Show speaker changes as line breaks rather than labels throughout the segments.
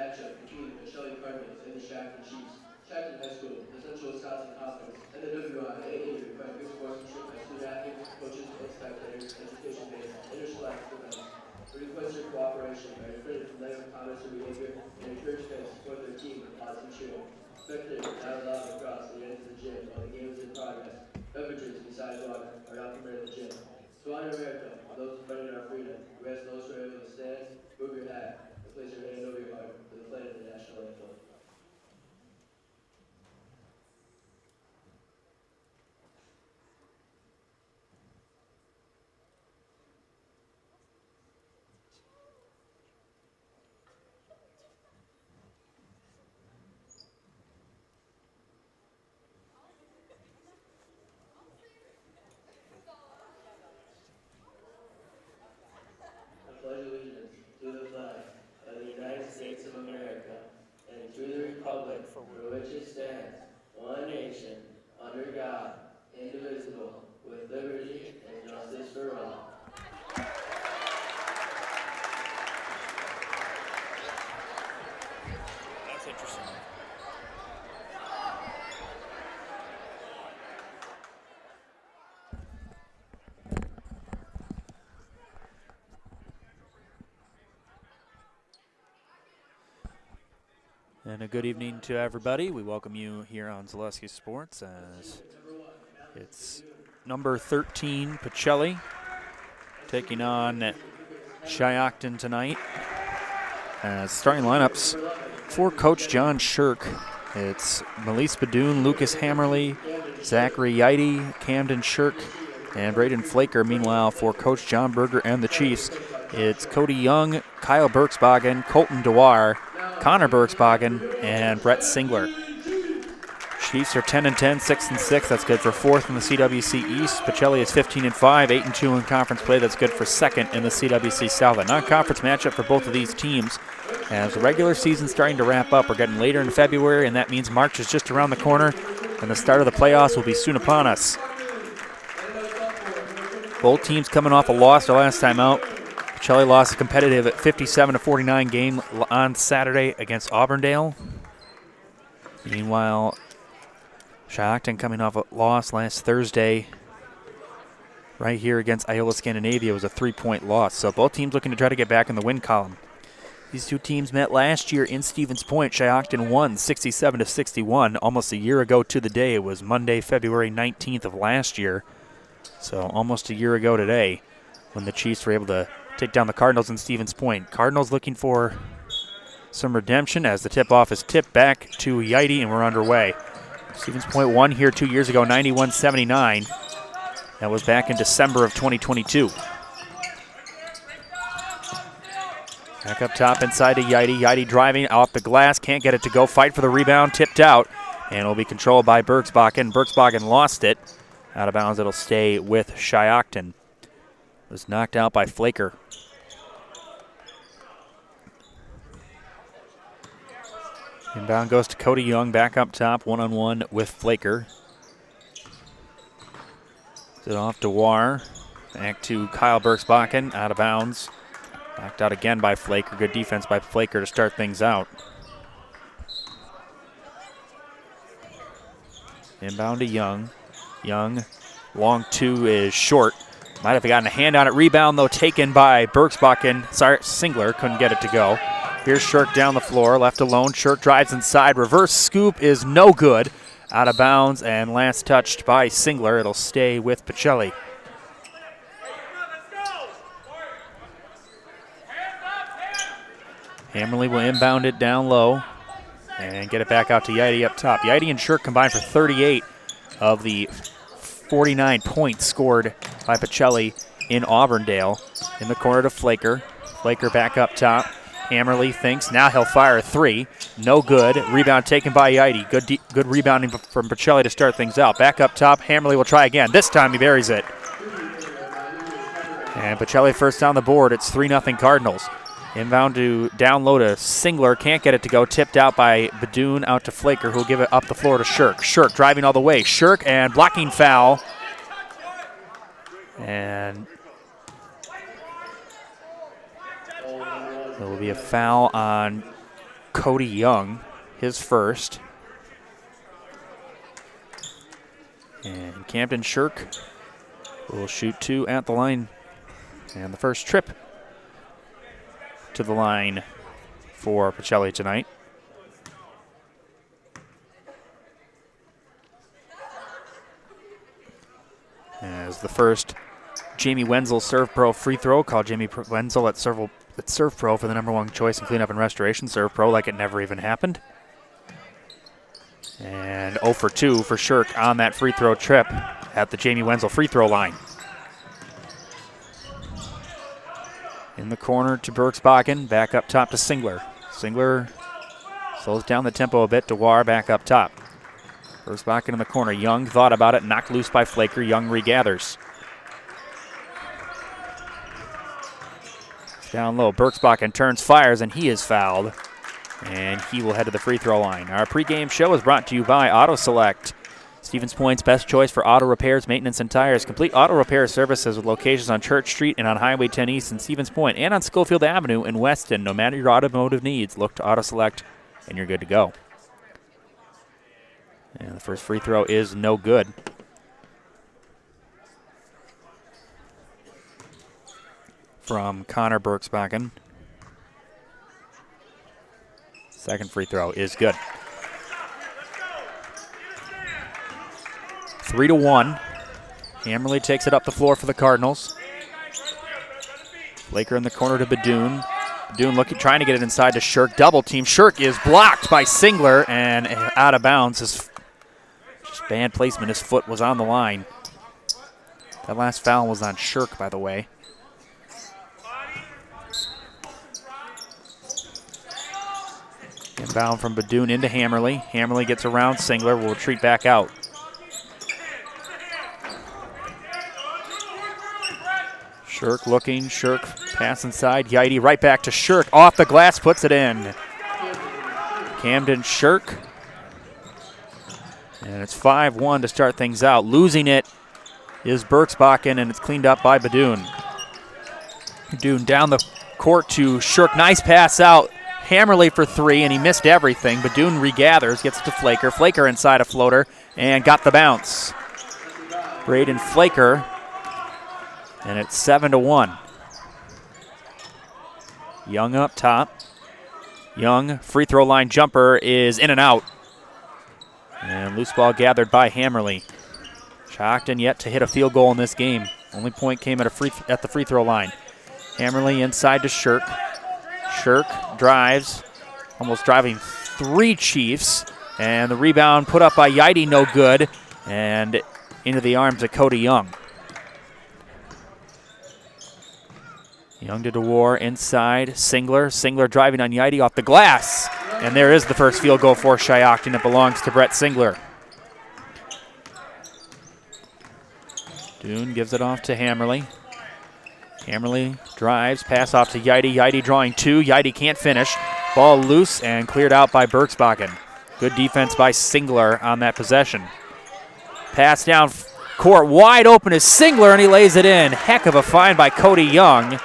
matchup between the Pacelli Cardinals and the Shiocton Chiefs. Shiocton High School, the Central Wisconsin Conference, and the WIAA require good sportsmanship by student athletes, coaches, and spectators, education-based, interscholastic events. We request your cooperation by refraining from negative comments or behavior and encourage fans to support their team with positive cheering. Spectators are not allowed across the end of the gym while the game is in progress. Beverages besides water are not permitted in the gym. To honor America and those defending our freedom, we ask those who are able to stand, move your hat, and place your hand over your heart for the playing of the national anthem. Pledge allegiance to the flag of the United States of America and to the republic for which it stands, one nation, under God, indivisible, with liberty and justice for all.
That's interesting. And a good evening to everybody. We welcome you here on Zaleski Sports as it's number 13 Pacelli taking on Shiocton tonight. Starting lineups for Coach John Shirk. It's Melise Badoon, Lucas Hammerly, Zachary Yeide, Camden Shirk, and Braden Flaker. Meanwhile, for Coach John Berger and the Chiefs, it's Cody Young, Kyle Berksbogen, Colton Dewar, Connor Berksbogen, and Brett Singler. Chiefs are 10-10, 6-6. That's good for fourth in the CWC East. Pacelli is 15-5, 8-2 in conference play. That's good for second in the CWC South. A non-conference matchup for both of these teams. As the regular season's starting to wrap up, we're getting later in February, and that means March is just around the corner, and the start of the playoffs will be soon upon us. Both teams coming off a loss their last time out. Pacelli lost a competitive 57-49 game on Saturday against Auburndale. Meanwhile, Shiocton coming off a loss last Thursday right here against Iola Scandinavia. It was a 3-point loss. So both teams looking to try to get back in the win column. These two teams met last year in Stevens Point. Shiocton won 67-61 almost a year ago to the day. It was Monday, February 19th of last year. So almost a year ago today when the Chiefs were able to take down the Cardinals in Stevens Point. Cardinals looking for some redemption as the tip-off is tipped back to Yeide, and we're underway. Stevens Point won here 2 years ago, 91-79. That was back in December of 2022. Back up top inside to Yeide. Yeide driving off the glass, can't get it to go. Fight for the rebound, tipped out, and it'll be controlled by Berksbogen. Berksbogen lost it. Out of bounds, it'll stay with Shiocton. It was knocked out by Flaker. Inbound goes to Cody Young, back up top, one-on-one with Flaker. It off to War. Back to Kyle Berksbogen, out of bounds. Knocked out again by Flaker. Good defense by Flaker to start things out. Inbound to Young. Young, long two is short. Might have gotten a hand on it. Rebound, though, taken by Berksbogen. Sorry, Singler couldn't get it to go. Here's Shirk down the floor, left alone. Shirk drives inside. Reverse scoop is no good. Out of bounds and last touched by Singler. It'll stay with Pacelli. Hammerly will inbound it down low and get it back out to Yeide up top. Yeide and Shirk combined for 38 of the 49 points scored by Pacelli in Auburndale. In the corner to Flaker. Flaker back up top. Hammerly thinks now he'll fire a three. No good. Rebound taken by Yeide. Good rebounding from Pacelli to start things out. Back up top. Hammerly will try again. This time he buries it. And Pacelli first on the board. It's 3-0 Cardinals. Inbound to down low to Singler. Can't get it to go. Tipped out by Badoon out to Flaker, who'll give it up the floor to Shirk. Shirk driving all the way. Shirk and blocking foul. And there will be a foul on Cody Young, his first. And Camden Shirk will shoot 2 at the line. And the first trip to the line for Pacelli tonight. As the first Jamie Wenzel Serve Pro free throw, called Jamie Wenzel at Serve Pro for the #1 choice in cleanup and restoration. Serve Pro like it never even happened. And 0 for 2 for Shirk on that free throw trip at the Jamie Wenzel free throw line. In the corner to Bergsbakken, back up top to Singler. Singler slows down the tempo a bit. Dewar back up top. Bergsbakken in the corner. Young thought about it, knocked loose by Flaker. Young regathers. Down low, Bergsbakken turns, fires, and he is fouled. And he will head to the free throw line. Our pregame show is brought to you by Auto Select. Stevens Point's best choice for auto repairs, maintenance, and tires. Complete auto repair services with locations on Church Street and on Highway 10 East in Stevens Point and on Schofield Avenue in Weston. No matter your automotive needs, look to Auto Select and you're good to go. And the first free throw is no good. From Connor Bergsbakken. Second free throw is good. 3-1. Hammerly takes it up the floor for the Cardinals. Flaker in the corner to Badoon. Badoon trying to get it inside to Shirk. Double team. Shirk is blocked by Singler and out of bounds. Just bad placement. His foot was on the line. That last foul was on Shirk, by the way. Inbound from Badoon into Hammerly. Hammerly gets around Singler. Will retreat back out. Shirk looking. Shirk pass inside. Yaidi right back to Shirk. Off the glass, puts it in. Camden Shirk. And it's 5-1 to start things out. Losing it is Bergsbakken, and it's cleaned up by Badoon. Badoon down the court to Shirk. Nice pass out. Hammerly for 3, and he missed everything. Badoon regathers, gets it to Flaker. Flaker inside a floater, and got the bounce. Braden Flaker, and it's 7-1. Young up top. Young, free throw line jumper is in and out. And loose ball gathered by Hammerly. Shiocton yet to hit a field goal in this game. Only point came at the free throw line. Hammerly inside to Shirk. Shirk drives, almost driving 3 Chiefs. And the rebound put up by Yaidi, no good. And into the arms of Cody Young. Young to Dewar inside. Singler driving on Yaidi off the glass. And there is the first field goal for Shiocton. It belongs to Brett Singler. Doon gives it off to Hammerly. Hammerly drives, pass off to Yaidi. Yaidi drawing 2. Yaidi can't finish. Ball loose and cleared out by Bergsbakken. Good defense by Singler on that possession. Pass down court, wide open is Singler, and he lays it in. Heck of a find by Cody Young.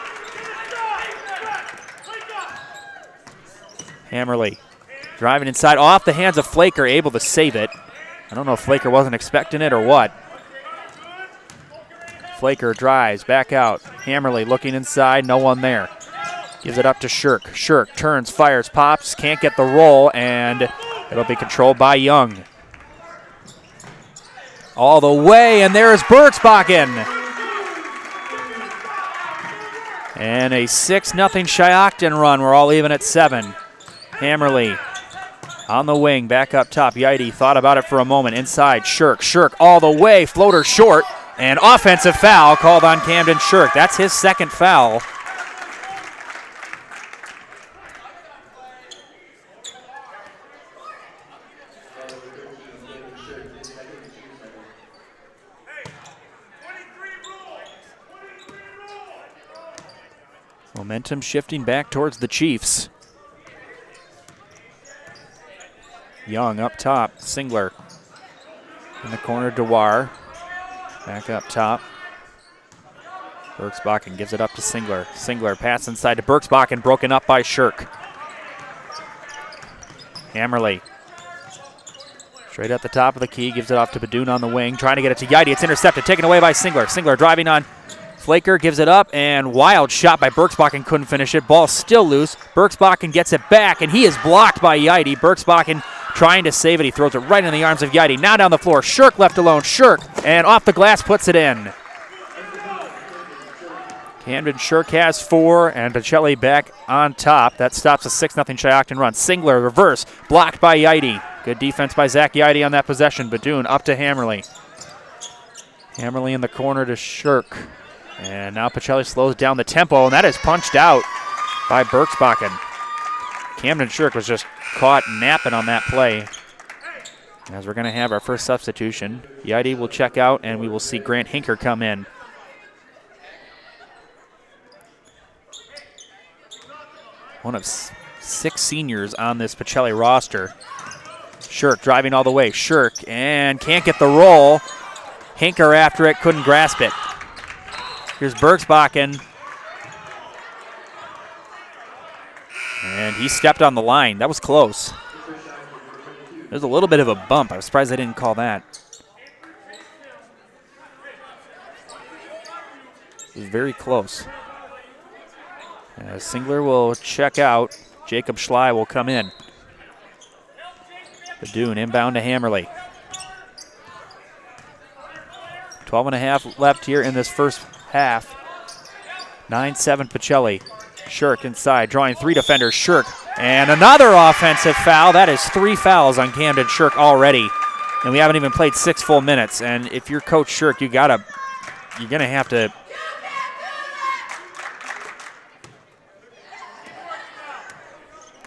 Hammerly driving inside, off the hands of Flaker, able to save it. I don't know if Flaker wasn't expecting it or what. Flaker drives back out. Hammerly looking inside, no one there. Gives it up to Shirk. Shirk turns, fires, pops, can't get the roll, and it'll be controlled by Young. All the way, and there's Bergsbakken. And a 6-0 Shiocton run. We're all even at 7. Hammerly on the wing, back up top. Yaidi thought about it for a moment. Inside, Shirk. Shirk all the way, floater short, and offensive foul called on Camden Shirk. That's his second foul. Momentum shifting back towards the Chiefs. Young up top, Singler. In the corner, Dewar. Back up top. Bergsbakken gives it up to Singler. Singler pass inside to Bergsbakken, broken up by Shirk. Hammerly. Straight at the top of the key, gives it off to Badoon on the wing, trying to get it to Yaidi. It's intercepted, taken away by Singler. Singler driving on Flaker, gives it up, and wild shot by Berksbakken, couldn't finish it. Ball still loose. Berksbakken gets it back, and he is blocked by Yaidi. Berksbakken trying to save it. He throws it right in the arms of Yaidi. Now down the floor, Shirk left alone. Shirk, and off the glass, puts it in. Camden Shirk has 4, and Pacelli back on top. That stops a 6-0 Shiocton run. Singler, reverse, blocked by Yaidi. Good defense by Zach Yaidi on that possession. Badoon up to Hammerly. Hammerly in the corner to Shirk. And now Pacelli slows down the tempo, and that is punched out by Berksbakken. Camden Shirk was just caught napping on that play. As we're going to have our first substitution, Yaidi will check out, and we will see Grant Hinker come in. One of 6 seniors on this Pacelli roster. Shirk driving all the way. Shirk, and can't get the roll. Hinker after it, couldn't grasp it. Here's Berksbakken. And he stepped on the line. That was close. There's a little bit of a bump. I was surprised they didn't call that. It was very close. As Singler will check out, Jacob Schley will come in. Badoon inbound to Hammerly. 12.5 left here in this first half. 9-7 Pacelli. Shirk inside, drawing 3 defenders. Shirk, and another offensive foul. That is 3 fouls on Camden Shirk already. And we haven't even played 6 full minutes. And if you're Coach Shirk, you're gonna have to.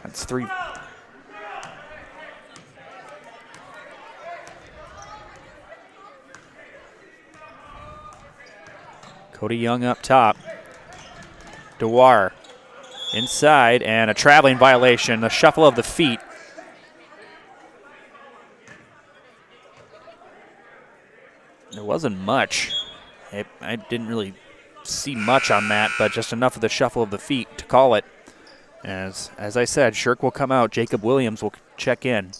That's 3. Cody Young up top. Dewar inside, and a traveling violation, a shuffle of the feet. There wasn't much. I didn't really see much on that, but just enough of the shuffle of the feet to call it. As I said, Shirk will come out. Jacob Williams will check in.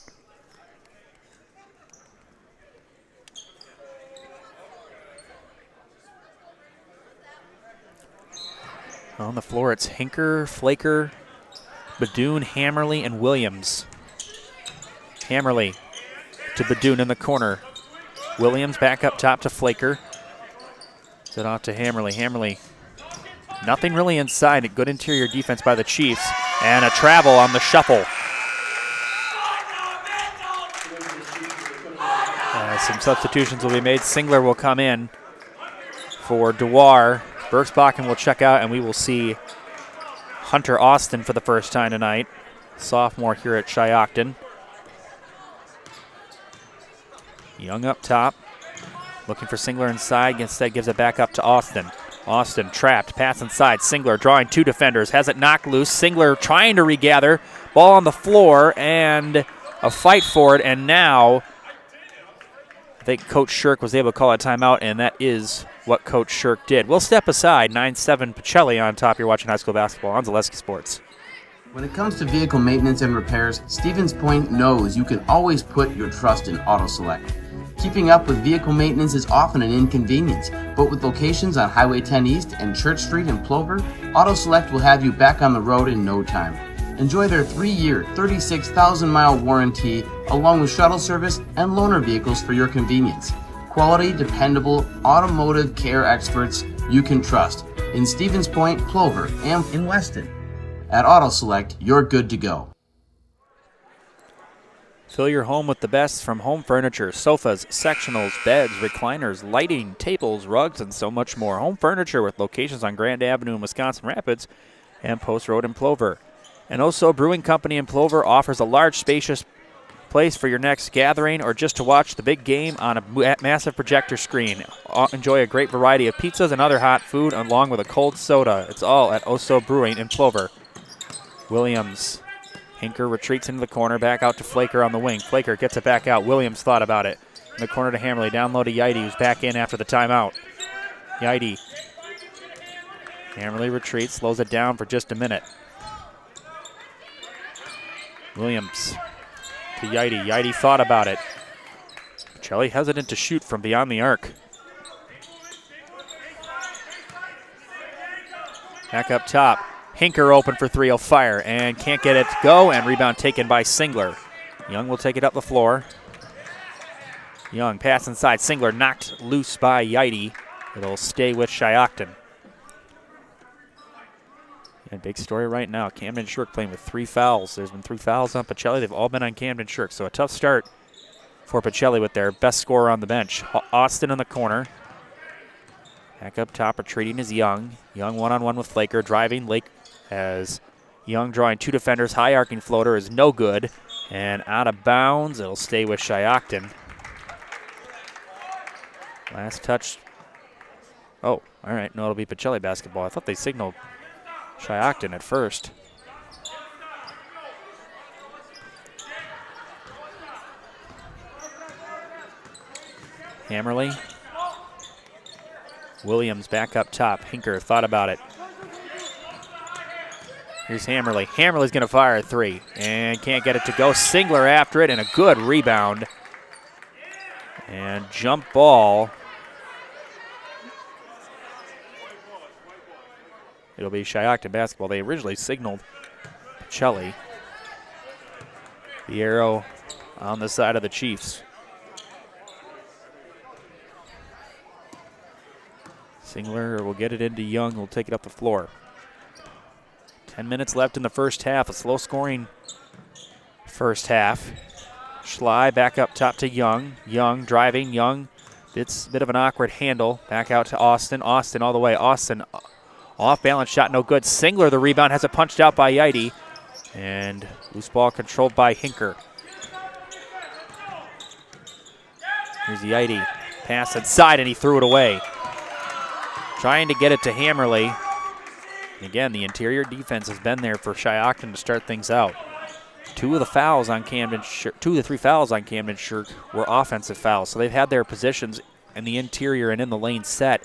On the floor, it's Hinker, Flaker, Badoon, Hammerly, and Williams. Hammerly to Badoon in the corner. Williams back up top to Flaker. Set off to Hammerly. Hammerly, nothing really inside. A good interior defense by the Chiefs. And a travel on the shuffle. Some substitutions will be made. Singler will come in for Dewar. Berksbakken will check out, and we will see Hunter Austin for the first time tonight. Sophomore here at Shiocton. Young up top. Looking for Singler inside. Instead gives it back up to Austin. Austin trapped. Pass inside. Singler drawing 2 defenders. Has it knocked loose. Singler trying to regather. Ball on the floor, and a fight for it. And now I think Coach Shirk was able to call a timeout, and that is what Coach Shirk did. We'll step aside. 9-7 Pacelli on top. You're watching high school basketball on Zaleski Sports.
When it comes to vehicle maintenance and repairs, Stevens Point knows you can always put your trust in Auto Select. Keeping up with vehicle maintenance is often an inconvenience, but with locations on Highway 10 East and Church Street in Plover, Auto Select will have you back on the road in no time. Enjoy their 3-year, 36,000-mile warranty, along with shuttle service and loaner vehicles for your convenience. Quality, dependable, automotive care experts you can trust in Stevens Point, Plover, and in Weston. At Auto Select, you're good to go.
Fill your home with the best from home furniture, sofas, sectionals, beds, recliners, lighting, tables, rugs, and so much more. Home furniture with locations on Grand Avenue in Wisconsin Rapids and Post Road in Plover. And Oso Brewing Company in Plover offers a large, spacious place for your next gathering or just to watch the big game on a massive projector screen. Enjoy a great variety of pizzas and other hot food along with a cold soda. It's all at Oso Brewing in Plover. Williams. Hinker retreats into the corner, back out to Flaker on the wing. Flaker gets it back out. Williams thought about it. In the corner to Hammerly, down low to Yaidi, who's back in after the timeout. Yaidi. Hammerly retreats, slows it down for just a minute. Williams to Yaidi. Yaidi thought about it. Pacelli hesitant to shoot from beyond the arc. Back up top. Hinker open for three. He'll fire and can't get it to go. And rebound taken by Singler. Young will take it up the floor. Young pass inside. Singler knocked loose by Yaidi. It'll stay with Shiocton. And big story right now. Camden Shirk playing with 3 fouls. There's been 3 fouls on Pacelli. They've all been on Camden Shirk. So a tough start for Pacelli with their best scorer on the bench. Austin in the corner. Back up top, retreating is Young. Young one-on-one with Flaker, driving. Lake as Young drawing 2 defenders. High arcing floater is no good. And out of bounds, it'll stay with Shiocton. Last touch. Oh, all right. No, it'll be Pacelli basketball. I thought they signaled Shiocton at first. Hammerly. Williams back up top. Hinker thought about it. Here's Hammerly. Hammerly's going to fire a 3 and can't get it to go. Singler after it and a good rebound. And jump ball. It'll be Shiocton basketball. They originally signaled Pacelli. The arrow on the side of the Chiefs. Singler will get it into Young. Will take it up the floor. 10 minutes left in the first half. A slow scoring first half. Schley back up top to Young. Young driving. Young. It's a bit of an awkward handle. Back out to Austin. Austin all the way. Austin off balance shot. No good. Singler the rebound. Has it punched out by Yaidi. And loose ball controlled by Hinker. Here's Yaidi. Pass inside and he threw it away. Trying to get it to Hammerly. Again, the interior defense has been there for Shiocton to start things out. 2 of the 3 fouls on Camden Shirk were offensive fouls. So they've had their positions in the interior and in the lane set.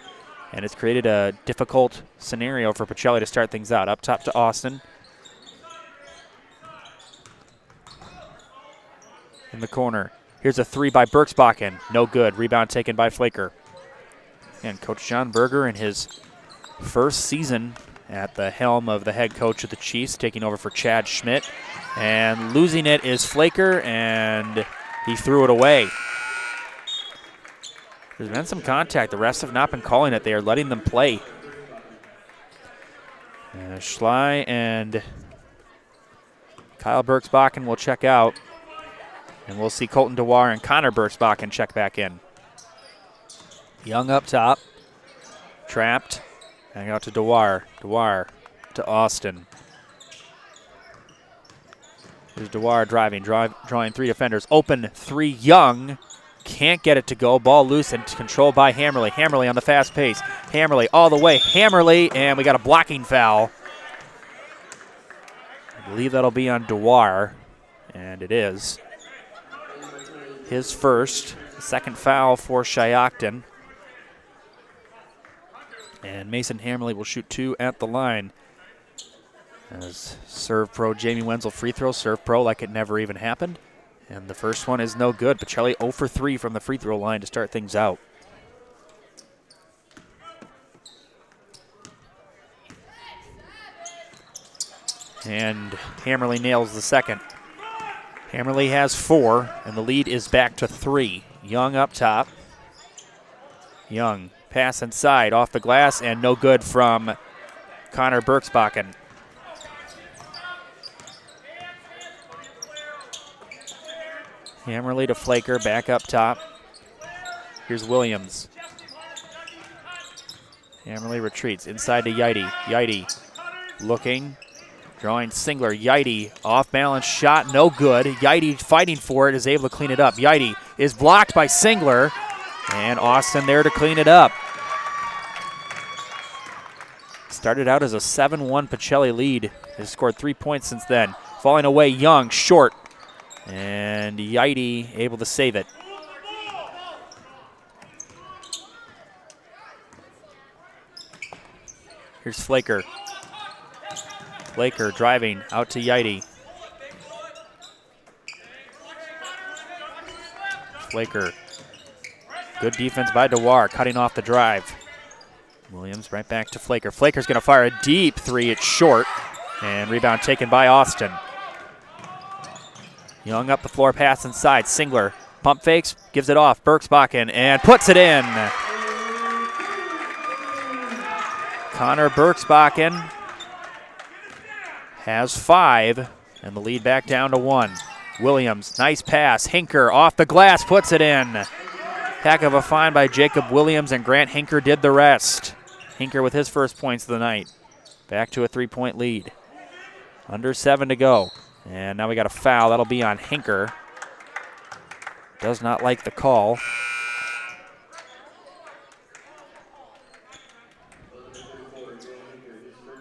And it's created a difficult scenario for Pacelli to start things out. Up top to Austin. In the corner. Here's a 3 by Berksbakken. No good. Rebound taken by Flaker. And Coach John Berger in his first season at the helm of the head coach of the Chiefs, taking over for Chad Schmidt. And losing it is Flaker, and he threw it away. There's been some contact. The refs have not been calling it. They are letting them play. Schley and Kyle Berksbakken will check out. And we'll see Colton Dewar and Connor Berksbakken check back in. Young up top. Trapped. Hang out to Dewar. Dewar to Austin. Here's Dewar driving, drawing 3 defenders. Open 3, Young. Can't get it to go. Ball loose and controlled by Hammerly. Hammerly on the fast pace. Hammerly all the way. Hammerly, and we got a blocking foul. I believe that'll be on Dewar, and it is. His first. Second foul for Shiocton. And Mason Hammerly will shoot 2 at the line. As serve pro Jamie Wenzel free throw, serve pro like it never even happened. And the first one is no good. Pacelli 0 for 3 from the free throw line to start things out. And Hammerly nails the second. Hammerly has 4, and the lead is back to 3. Young up top. Young. Pass inside, off the glass, and no good from Connor Berksbakken. Hammerly to Flaker, back up top. Here's Williams. Hammerly retreats, inside to Yaidi. Yaidi looking, drawing Singler. Yaidi, off-balance shot, no good. Yaidi fighting for it, is able to clean it up. Yaidi is blocked by Singler. And Austin there to clean it up. Started out as a 7-1 Pacelli lead. Has scored 3 points since then. Falling away, Young, short. And Yaidi able to save it. Here's Flaker. Flaker driving out to Yaidi. Flaker. Good defense by Dewar, cutting off the drive. Williams right back to Flaker. Flaker's going to fire a deep three. It's short. And rebound taken by Austin. Young up the floor, pass inside. Singler pump fakes, gives it off. Berksbakken and puts it in. Connor Berksbakken has 5, and the lead back down to 1. Williams, nice pass. Hinker off the glass, puts it in. Heck of a find by Jacob Williams, and Grant Hinker did the rest. Hinker with his first points of the night. Back to a 3-point lead. Under 7 to go. And now we got a foul. That'll be on Hinker. Does not like the call.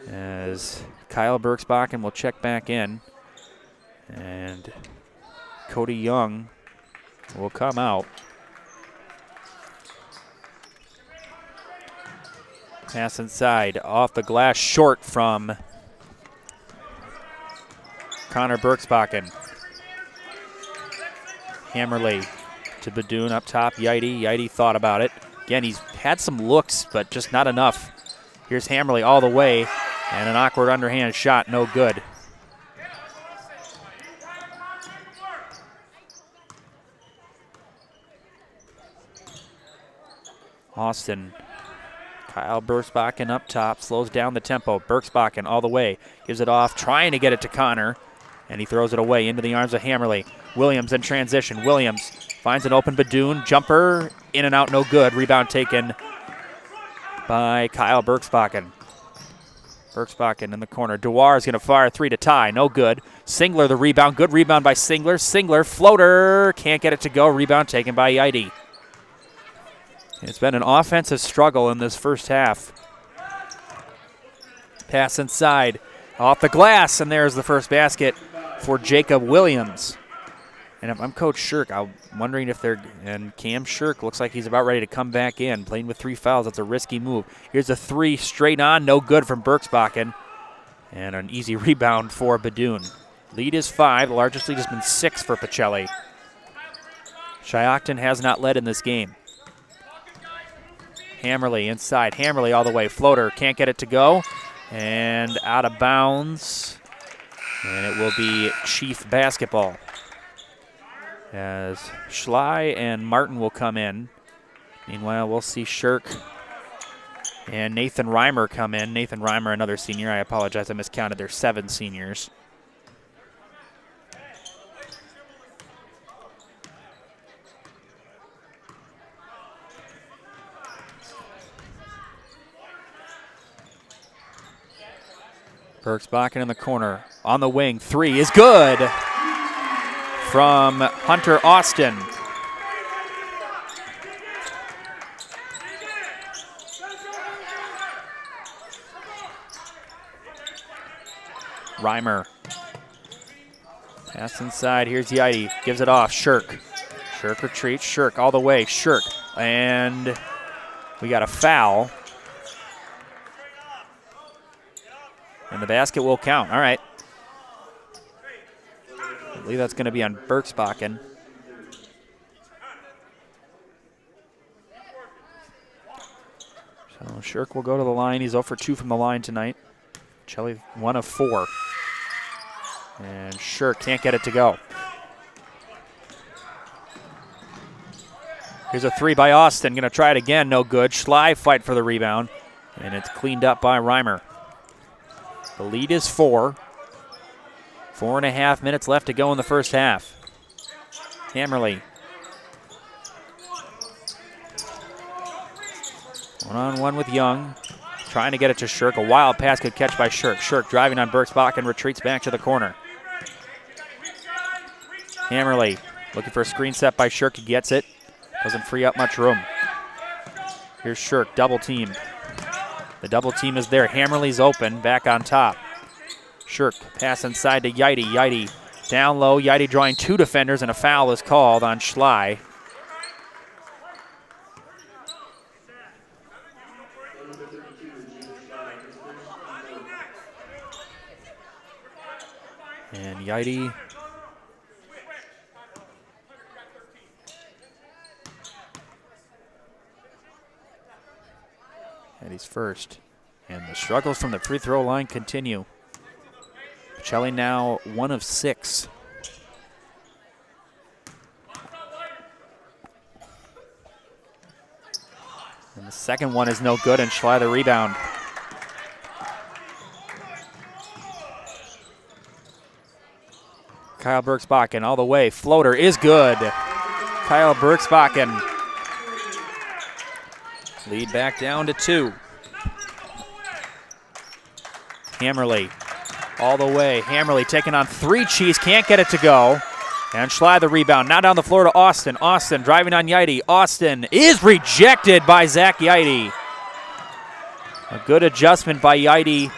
As Kyle Berksbakken will check back in. And Cody Young will come out. Pass inside, off the glass, short from Connor Berksbakken. Hammerly to Badoon up top. Yidy thought about it. Again, he's had some looks, but just not enough. Here's Hammerly all the way, and an awkward underhand shot, no good. Austin. Kyle Berksbakken up top, slows down the tempo. Berksbakken all the way, gives it off, trying to get it to Connor, and he throws it away into the arms of Hammerly. Williams in transition. Williams finds an open Badoon. Jumper, in and out, no good. Rebound taken by Kyle Berksbakken. Berksbakken in the corner. Dewar is going to fire a 3 to tie, no good. Singler the rebound, good rebound by Singler. Singler, floater, can't get it to go. Rebound taken by Yidy. It's been an offensive struggle in this first half. Pass inside, off the glass, and there's the first basket for Jacob Williams. And if I'm Coach Shirk, I'm wondering if they're, and Cam Shirk looks like he's about ready to come back in, playing with 3 fouls. That's a risky move. Here's a 3 straight on, no good from Berksbakken, and an easy rebound for Badoon. Lead is 5, the largest lead has been 6 for Pacelli. Shiocton has not led in this game. Hammerly inside, Hammerly all the way, floater, can't get it to go, and out of bounds, and it will be Chief basketball. As Schley and Martin will come in. Meanwhile, we'll see Shirk and Nathan Reimer come in. Nathan Reimer, another senior. I apologize, I miscounted. There's 7 seniors. Berksbakken in the corner. On the wing, 3 is good from Hunter Austin. Reimer. Pass inside, here's Yidy. Gives it off, Shirk. Shirk retreats, Shirk all the way, Shirk. And we got a foul. And the basket will count. All right. I believe that's going to be on Berksbakken. So Shirk will go to the line. He's 0 for 2 from the line tonight. Pacelli 1 of 4. And Shirk can't get it to go. Here's a 3 by Austin. Going to try it again. No good. Schley fight for the rebound. And it's cleaned up by Reimer. The lead is 4. 4.5 minutes left to go in the first half. Hammerly. One-on-one with Young. Trying to get it to Shirk. A wild pass, good catch by Shirk. Shirk driving on Berksbakken, retreats back to the corner. Hammerly looking for a screen set by Shirk. He gets it. Doesn't free up much room. Here's Shirk, double teamed. The double team is there. Hammerly's open, back on top. Shirk, pass inside to Yidy. Yidy down low. Yidy drawing 2 defenders, and a foul is called on Schley. And Yidy Yaidi's first. And the struggles from the free throw line continue. Pacelli now 1 of 6. And the second one is no good, and Schley the rebound. Kyle Bergsbakken all the way. Floater is good. Kyle Bergsbakken. Lead back down to 2. Hammerly all the way. Hammerly taking on 3 Cheese. Can't get it to go. And Schley the rebound. Now down the floor to Austin. Austin driving on Yaidi. Austin is rejected by Zach Yaidi. A good adjustment by Yaidi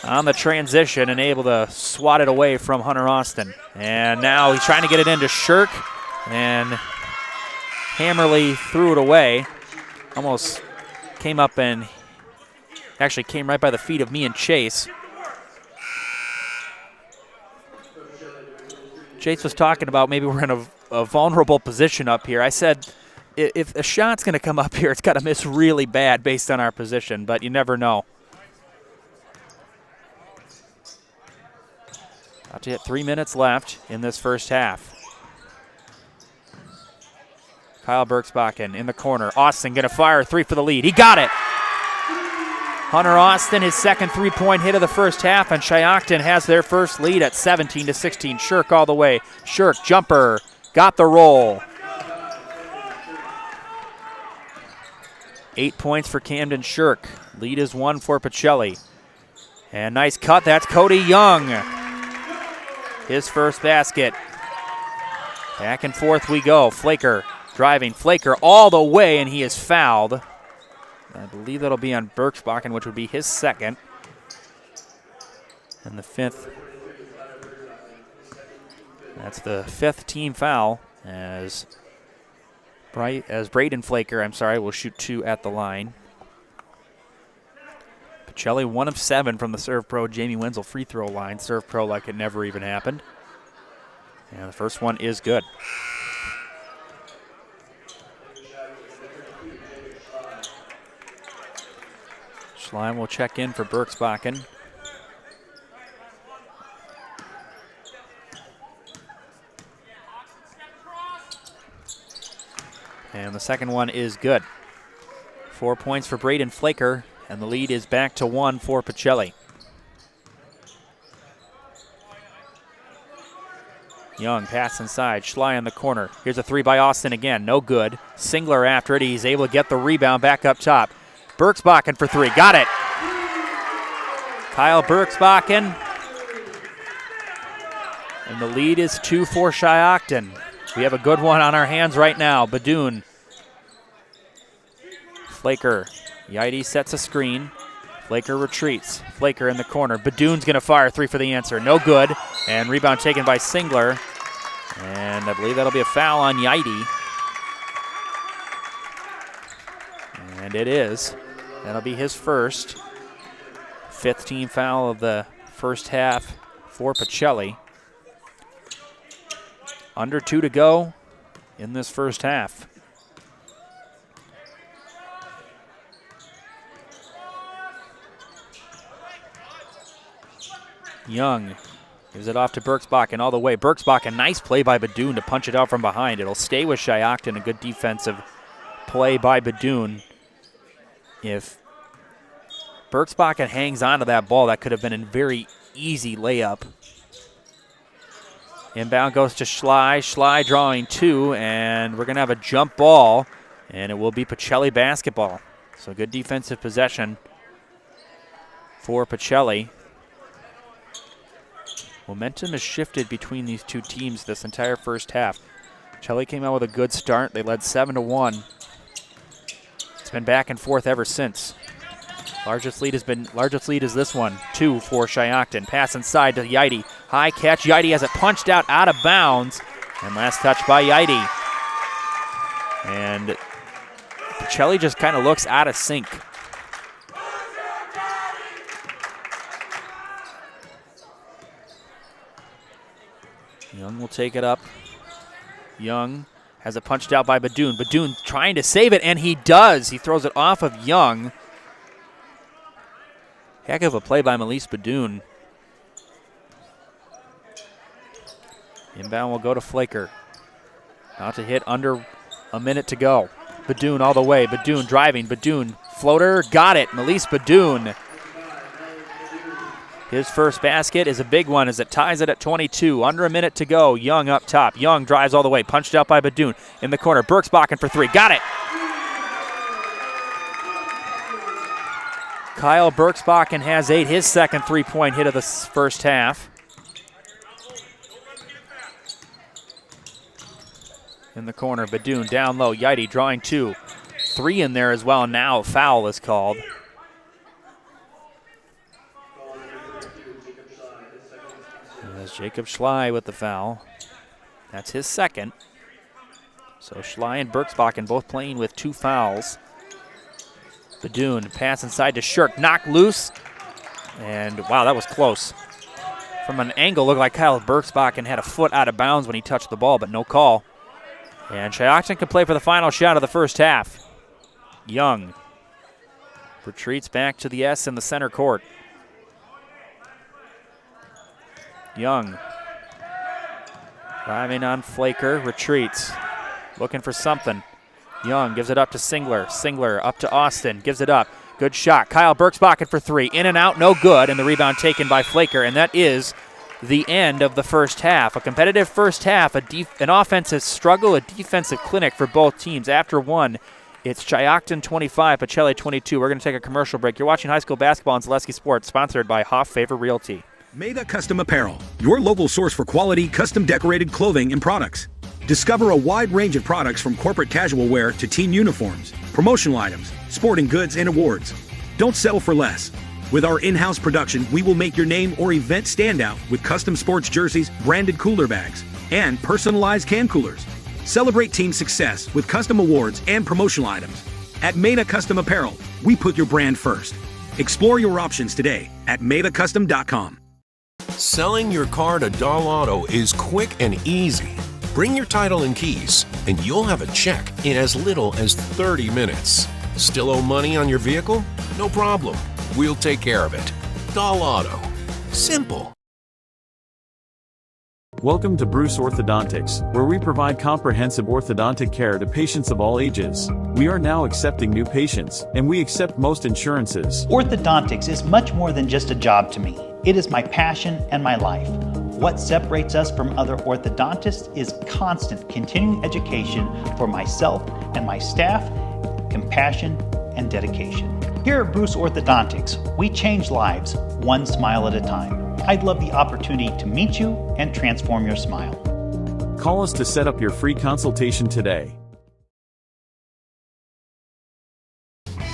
on the transition and able to swat it away from Hunter Austin. And now he's trying to get it into Shirk. And Hammerly threw it away. Almost came up and actually came right by the feet of me and Chase. Chase was talking about maybe we're in a vulnerable position up here. I said, if a shot's going to come up here, it's got to miss really bad based on our position, but you never know. About to hit 3 minutes left in this first half. Kyle Bergsbakken in the corner. Austin going to fire a 3 for the lead. He got it. Hunter Austin, his second 3-point hit of the first half, and Shiocton has their first lead at 17-16. Shirk all the way. Shirk, jumper, got the roll. 8 points for Camden Shirk. Lead is 1 for Pacelli. And nice cut, that's Cody Young. His first basket. Back and forth we go. Flaker driving. Flaker all the way, and he is fouled. I believe that'll be on Bergsbakken, which would be his second. And the 5th. That's the 5th team foul as Braden Flaker, will shoot 2 at the line. Pacelli 1 of 7 from the Serve Pro Jamie Wenzel free throw line. Serve Pro like it never even happened. And the first one is good. Schleim will check in for Bergsbakken. And the second one is good. 4 points for Braden Flaker, and the lead is back to 1 for Pacelli. Young pass inside, Schley in the corner. Here's a 3 by Austin again, no good. Singler after it, he's able to get the rebound back up top. Bergsbakken for 3, got it. Kyle Bergsbakken. And the lead is 2 for Shiocton. We have a good one on our hands right now. Badoon. Flaker. Yaidi sets a screen. Flaker retreats. Flaker in the corner. Badoon's going to fire 3 for the answer. No good. And rebound taken by Singler. And I believe that'll be a foul on Yaidi. And it is. That'll be his first. 5th team foul of the first half for Pacelli. Under 2 to go in this first half. Young gives it off to Bergsbakken all the way. Bergsbakken, nice play by Badoon to punch it out from behind. It'll stay with Shiocton, a good defensive play by Badoon. If Bergsbakken hangs on to that ball, that could have been a very easy layup. Inbound goes to Schley. Schley drawing 2, and we're going to have a jump ball, and it will be Pacelli basketball. So good defensive possession for Pacelli. Momentum has shifted between these two teams this entire first half. Pacelli came out with a good start. They led 7-1. It's been back and forth ever since. Largest lead is this one, 2 for Shiocton. Pass inside to Yaidi. High catch. Yaidi has it punched out of bounds. And last touch by Yaidi. And Pacelli just kind of looks out of sync. Young will take it up. Young has it punched out by Badoon. Badoon trying to save it, and he does. He throws it off of Young. Heck of a play by Melise Badoon. Inbound will go to Flaker. About to hit under a minute to go. Badoon all the way. Badoon driving. Badoon floater. Got it. Melise Badoon. His first basket is a big one as it ties it at 22. Under a minute to go. Young up top. Young drives all the way. Punched out by Badoon. In the corner. Berksbakken for three. Got it. Kyle Berksbakken has 8. His second three-point hit of the first half. In the corner, Badoon down low. Yidy drawing 2. 3 in there as well. Now a foul is called. There's Jacob Schley with the foul. That's his second. So Schley and Berksbakken both playing with 2 fouls. Badoon pass inside to Shirk. Knocked loose. And wow, that was close. From an angle, looked like Kyle Berksbakken had a foot out of bounds when he touched the ball, but no call. And Shiocton can play for the final shot of the first half. Young retreats back to the S in the center court. Young driving on Flaker, retreats, looking for something. Young gives it up to Singler. Singler up to Austin, gives it up. Good shot. Kyle Berksbakken for 3. In and out, no good, and the rebound taken by Flaker, and that is the end of the first half. A competitive first half, an offensive struggle, a defensive clinic for both teams. After one, it's Shiocton 25, Pacelli 22. We're going to take a commercial break. You're watching high school basketball on Zaleski Sports, sponsored by Hoff Favor Realty.
Maida Custom Apparel, your local source for quality, custom decorated clothing and products. Discover a wide range of products from corporate casual wear to team uniforms, promotional items, sporting goods, and awards. Don't settle for less. With our in-house production, we will make your name or event stand out with custom sports jerseys, branded cooler bags, and personalized can coolers. Celebrate team success with custom awards and promotional items. At Maida Custom Apparel, we put your brand first. Explore your options today at maidacustom.com.
Selling your car to Dahl Auto is quick and easy. Bring your title and keys, and you'll have a check in as little as 30 minutes. Still owe money on your vehicle? No problem. We'll take care of it. Dahl Auto. Simple.
Welcome to Bruce Orthodontics, where we provide comprehensive orthodontic care to patients of all ages. We are now accepting new patients, and we accept most insurances.
Orthodontics is much more than just a job to me. It is my passion and my life. What separates us from other orthodontists is constant continuing education for myself and my staff, compassion, and dedication. Here at Bruce Orthodontics, we change lives one smile at a time. I'd love the opportunity to meet you and transform your smile.
Call us to set up your free consultation today.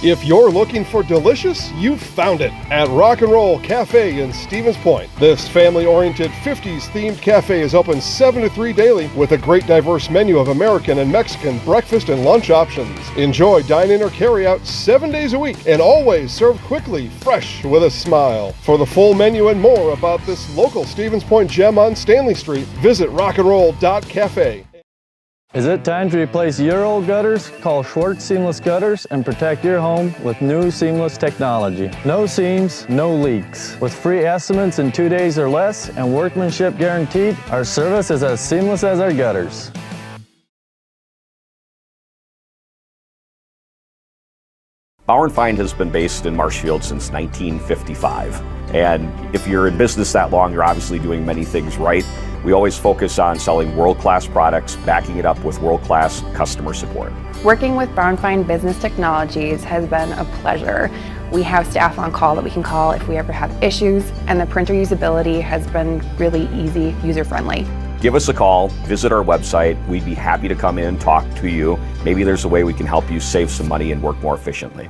If you're looking for delicious, you've found it at Rock and Roll Cafe in Stevens Point. This family-oriented 50s themed cafe is open 7 to 3 daily with a great diverse menu of American and Mexican breakfast and lunch options. Enjoy dine-in or carry-out 7 days a week and always served quickly, fresh, with a smile. For the full menu and more about this local Stevens Point gem on Stanley Street, visit rockandroll.cafe.
Is it time to replace your old gutters? Call Schwartz Seamless Gutters and protect your home with new seamless technology. No seams, no leaks. With free estimates in 2 days or less and workmanship guaranteed, our service is as seamless as our gutters.
Bauer & Feind has been based in Marshfield since 1955. And if you're in business that long, you're obviously doing many things right. We always focus on selling world-class products, backing it up with world-class customer support.
Working with Bauer & Feind Business Technologies has been a pleasure. We have staff on call that we can call if we ever have issues, and the printer usability has been really easy, user-friendly.
Give us a call, visit our website. We'd be happy to come in, talk to you. Maybe there's a way we can help you save some money and work more efficiently.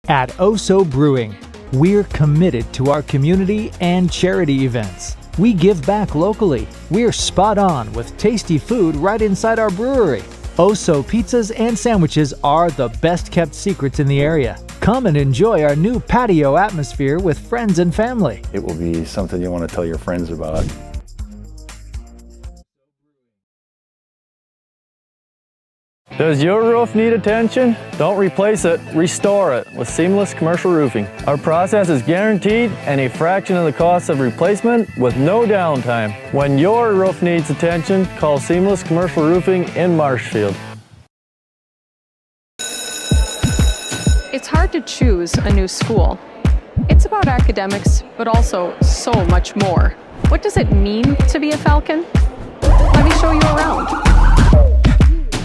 At Oso Brewing, we're committed to our community and charity events. We give back locally. We're spot on with tasty food right inside our brewery. Oso pizzas and sandwiches are the best kept secrets in the area. Come and enjoy our new patio atmosphere with friends and family.
It will be something you want to tell your friends about.
Does your roof need attention? Don't replace it, restore it with Seamless Commercial Roofing. Our process is guaranteed and a fraction of the cost of replacement with no downtime. When your roof needs attention, call Seamless Commercial Roofing in Marshfield.
It's hard to choose a new school. It's about academics, but also so much more. What does it mean to be a Falcon? Let me show you around.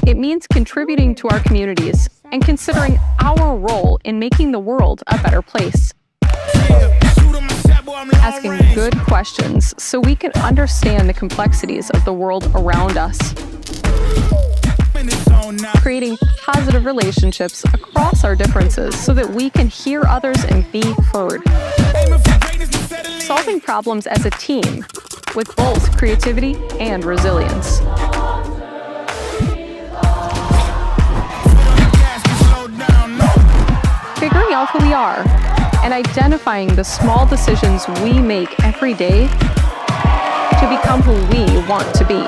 It means contributing to our communities and considering our role in making the world a better place. Asking good questions so we can understand the complexities of the world around us. Creating positive relationships across our differences so that we can hear others and be heard. Solving problems as a team with both creativity and resilience. Figuring out who we are and identifying the small decisions we make every day to become who we want to be.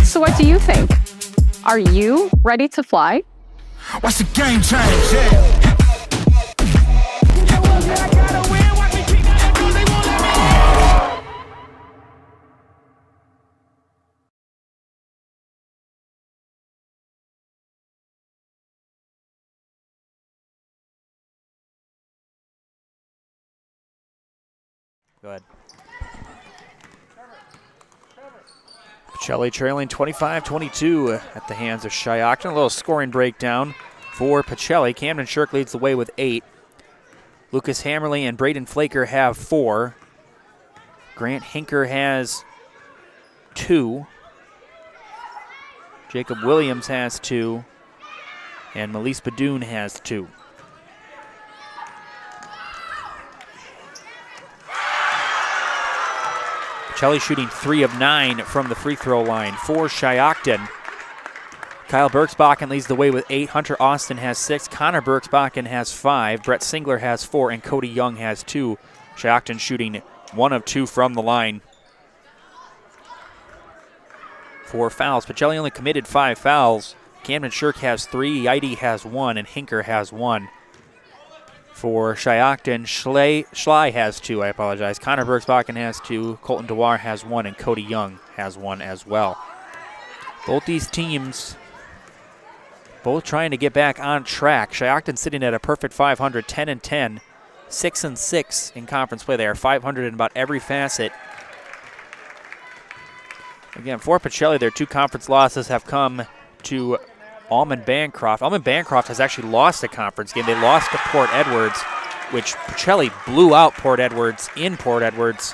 So what do you think? Are you ready to fly?
What's the game change? Yeah.
Go ahead. Pacelli trailing 25-22 at the hands of Shiocton. A little scoring breakdown for Pacelli. Camden Shirk leads the way with 8. Lucas Hammerly and Braden Flaker have 4. Grant Hinker has 2. Jacob Williams has 2. And Melise Badoon has 2. Pacelli shooting 3 of 9 from the free throw line for Shiocton. Kyle Bergsbakken leads the way with 8. Hunter Austin has 6. Connor Bergsbakken has 5. Brett Singler has 4. And Cody Young has 2. Shiocton shooting 1 of 2 from the line. 4 fouls. Pacelli only committed 5 fouls. Camden Shirk has 3. Eide has 1. And Hinker has 1. For Shiocton, Schley has 2, I apologize. Connor Bergsbakken has 2, Colton Dewar has 1, and Cody Young has 1 as well. Both these teams both trying to get back on track. Shiocton sitting at a perfect 500, 10-10, 6-6 in conference play. They are 500 in about every facet. Again, for Pacelli, their 2 conference losses have come to Almond Bancroft. Almond Bancroft has actually lost a conference game. They lost to Port Edwards, which Pacelli blew out Port Edwards in Port Edwards,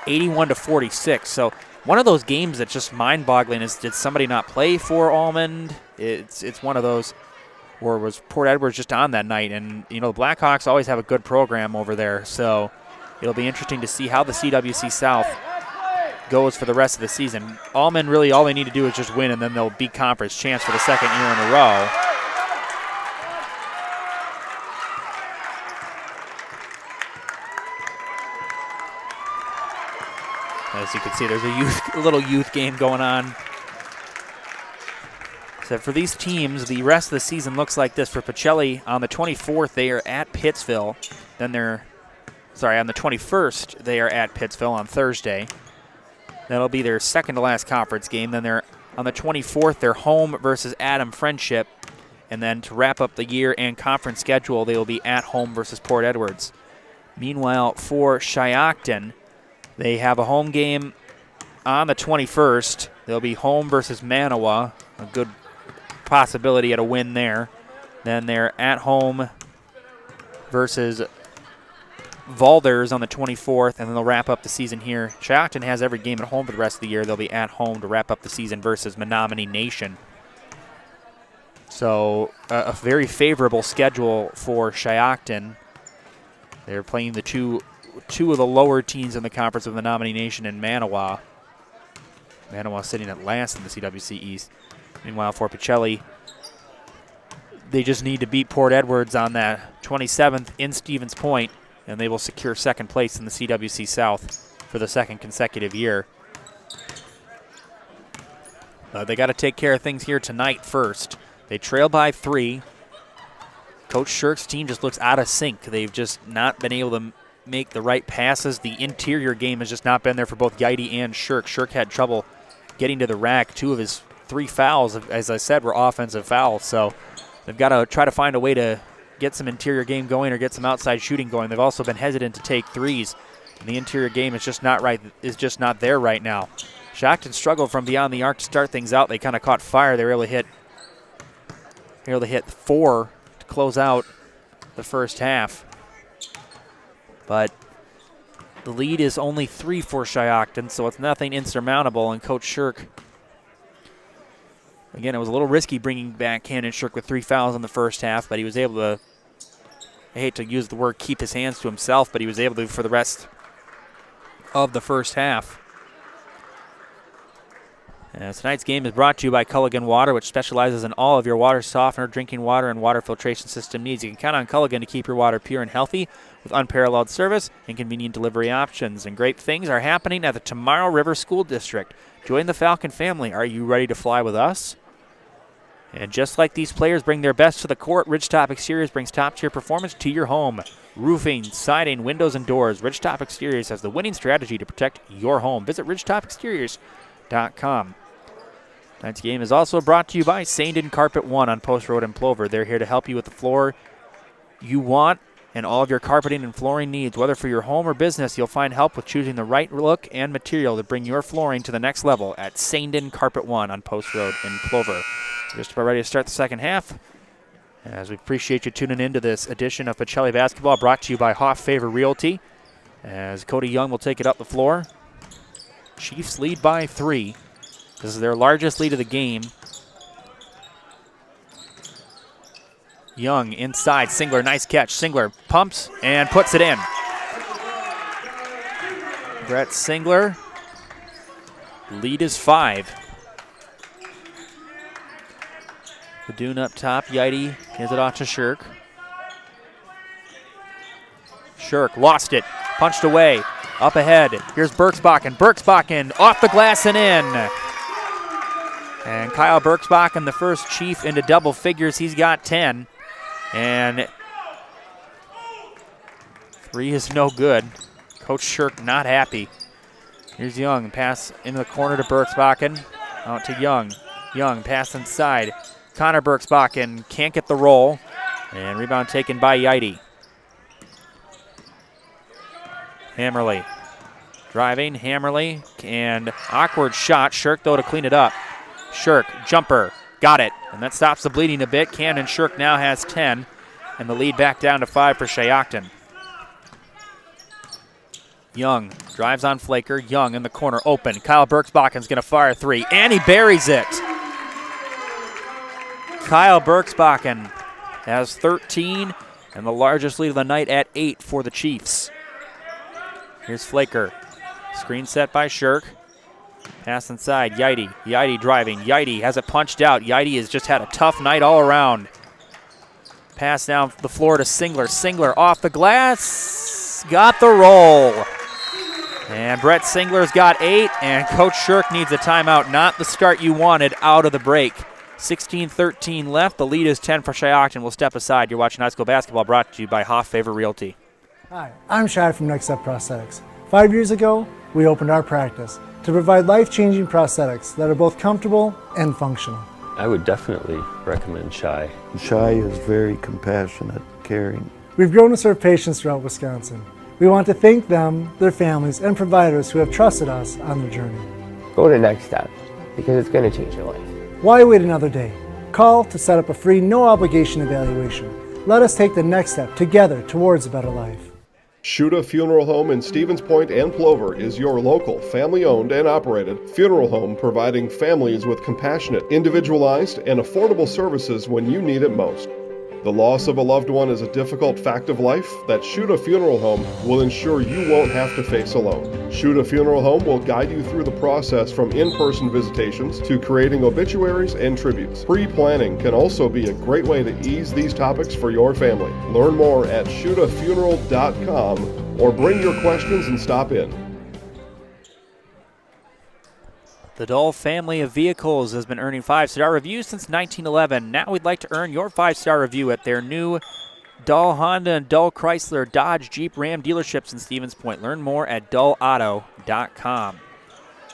81-46. So one of those games that's just mind-boggling is, did somebody not play for Almond? It's one of those, or was Port Edwards just on that night? And, you know, the Blackhawks always have a good program over there, so it'll be interesting to see how the CWC South goes for the rest of the season. Almond, really all they need to do is just win, and then they'll beat conference chance for the 2nd year in a row. As you can see, there's a little youth game going on. So for these teams, the rest of the season looks like this. For Pacelli, on the 24th, they are at Pittsville. Then on the 21st, they are at Pittsville on Thursday. That'll be their second to last conference game. Then they're on the 24th, they're home versus Adam Friendship. And then to wrap up the year and conference schedule, they will be at home versus Port Edwards. Meanwhile, for Shiocton, they have a home game on the 21st. They'll be home versus Manawa, a good possibility at a win there. Then they're at home versus Valders on the 24th, and then they'll wrap up the season here. Shiocton has every game at home for the rest of the year. They'll be at home to wrap up the season versus Menominee Nation. So a very favorable schedule for Shiocton. They're playing the two of the lower teams in the conference of Menominee Nation and Manawa. Manawa sitting at last in the CWC East. Meanwhile, for Pacelli, they just need to beat Port Edwards on that 27th in Stevens Point, and they will secure second place in the CWC South for the 2nd consecutive year. They got to take care of things here tonight first. They trail by 3. Coach Shirk's team just looks out of sync. They've just not been able to make the right passes. The interior game has just not been there for both Yidy and Shirk. Shirk had trouble getting to the rack. 2 of his 3 fouls, as I said, were offensive fouls. So they've got to try to find a way to get some interior game going or get some outside shooting going. They've also been hesitant to take threes. And the interior game is just not there right now. Shiocton struggled from beyond the arc to start things out. They kind of caught fire. They were able to hit 4 to close out the first half. But the lead is only 3 for Shiocton, so it's nothing insurmountable. And Coach Shirk, again, it was a little risky bringing back Cannon Shirk with 3 fouls in the first half, but he was able to, I hate to use the word keep his hands to himself, but he was able to for the rest of the first half. Tonight's game is brought to you by Culligan Water, which specializes in all of your water softener, drinking water, and water filtration system needs. You can count on Culligan to keep your water pure and healthy with unparalleled service and convenient delivery options. And great things are happening at the Tomorrow River School District. Join the Falcon family. Are you ready to fly with us? And just like these players bring their best to the court, Ridgetop Exteriors brings top-tier performance to your home. Roofing, siding, windows, and doors. Ridgetop Exteriors has the winning strategy to protect your home. Visit ridgetopexteriors.com. Tonight's game is also brought to you by Sandin Carpet One on Post Road in Plover. They're here to help you with the floor you want and all of your carpeting and flooring needs. Whether for your home or business, you'll find help with choosing the right look and material to bring your flooring to the next level at Sandin Carpet One on Post Road in Plover. Just about ready to start the second half. As we appreciate you tuning in to this edition of Pacelli Basketball, brought to you by Hoff Favor Realty. As Cody Young will take it up the floor. Chiefs lead by 3. This is their largest lead of the game. Young inside. Singler, nice catch. Singler pumps and puts it in. Brett Singler. Lead is 5. Badoon up top. Yidy gives it off to Shirk. Shirk lost it. Punched away. Up ahead. Here's Berksbakken. Berksbakken off the glass and in. And Kyle Berksbakken, the first Chief into double figures. He's got 10. And 3 is no good. Coach Shirk not happy. Here's Young. Pass into the corner to Berksbakken. Out to Young. Young pass inside. Connor Berksbakken can't get the roll. And rebound taken by Yidy. Hammerly. Driving. Hammerly. And awkward shot. Shirk, though, to clean it up. Shirk, jumper, got it. And that stops the bleeding a bit. Cannon Shirk now has 10. And the lead back down to 5 for Shiocton. Young drives on Flaker. Young in the corner, open. Kyle Berksbakken's going to fire 3. And he buries it. Kyle Berksbakken has 13. And the largest lead of the night at 8 for the Chiefs. Here's Flaker. Screen set by Shirk. Pass inside, Yidy. Yidy driving. Yidy has it punched out. Yidy has just had a tough night all around. Pass down the floor to Singler. Singler off the glass. Got the roll. And Brett Singler's got 8, and Coach Shirk needs a timeout. Not the start you wanted out of the break. 16-13 left. The lead is 10 for Shiocton. We'll step aside. You're watching high school basketball brought to you by Hoff Favor Realty.
Hi, I'm Shad from Next Step Prosthetics. 5 years ago, we opened our practice to provide life-changing prosthetics that are both comfortable and functional.
I would definitely recommend Shai.
Shai is very compassionate, caring.
We've grown to serve patients throughout Wisconsin. We want to thank them, their families, and providers who have trusted us on their journey.
Go to Next Step, because it's going to change your life.
Why wait another day? Call to set up a free, no-obligation evaluation. Let us take the next step together towards a better life.
Shuda Funeral Home in Stevens Point and Plover is your local, family-owned and operated funeral home providing families with compassionate, individualized, and affordable services when you need it most. The loss of a loved one is a difficult fact of life that Shuda Funeral Home will ensure you won't have to face alone. Shuda Funeral Home will guide you through the process from in-person visitations to creating obituaries and tributes. Pre-planning can also be a great way to ease these topics for your family. Learn more at shudafuneral.com or bring your questions and stop in.
The Dahl family of vehicles has been earning 5-star reviews since 1911. Now we'd like to earn your 5-star review at their new Dahl Honda and Dahl Chrysler, Dodge, Jeep, Ram dealerships in Stevens Point. Learn more at dahlauto.com.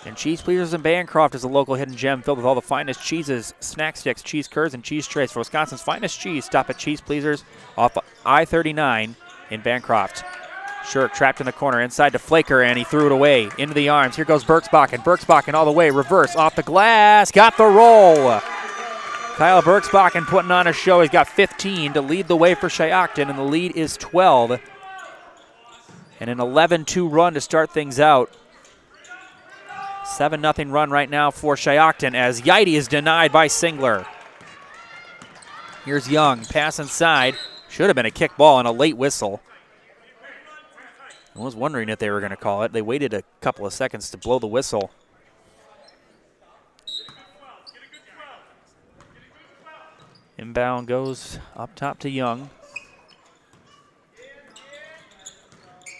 And Cheese Pleasers in Bancroft is a local hidden gem filled with all the finest cheeses, snack sticks, cheese curds, and cheese trays. For Wisconsin's finest cheese, stop at Cheese Pleasers off I-39 in Bancroft. Shirk trapped in the corner, inside to Flaker, and he threw it away into the arms. Here goes Berksbakken. Berksbakken all the way, reverse, off the glass, got the roll. Kyle Berksbakken putting on a show. He's got 15 to lead the way for Shiocton, and the lead is 12. And an 11-2 run to start things out. 7-0 run right now for Shiocton as Yidy is denied by Singler. Here's Young, pass inside. Should have been a kick ball and a late whistle. I was wondering if they were going to call it. They waited a couple of seconds to blow the whistle. Inbound goes up top to Young.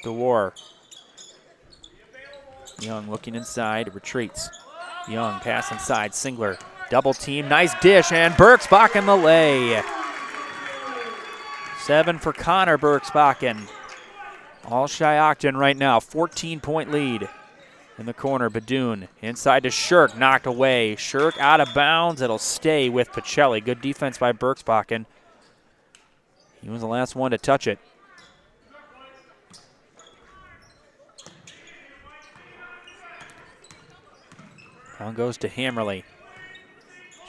DeWar. Young looking inside, retreats. Young pass inside, Singler. Double team, nice dish, and Berksbakken the lay. 7 for Connor Berksbakken. All Shiocton right now, 14-point lead. In the corner, Badoon inside to Shirk, knocked away. Shirk out of bounds, it'll stay with Pacelli. Good defense by Berksbakken. He was the last one to touch it. Down goes to Hammerly.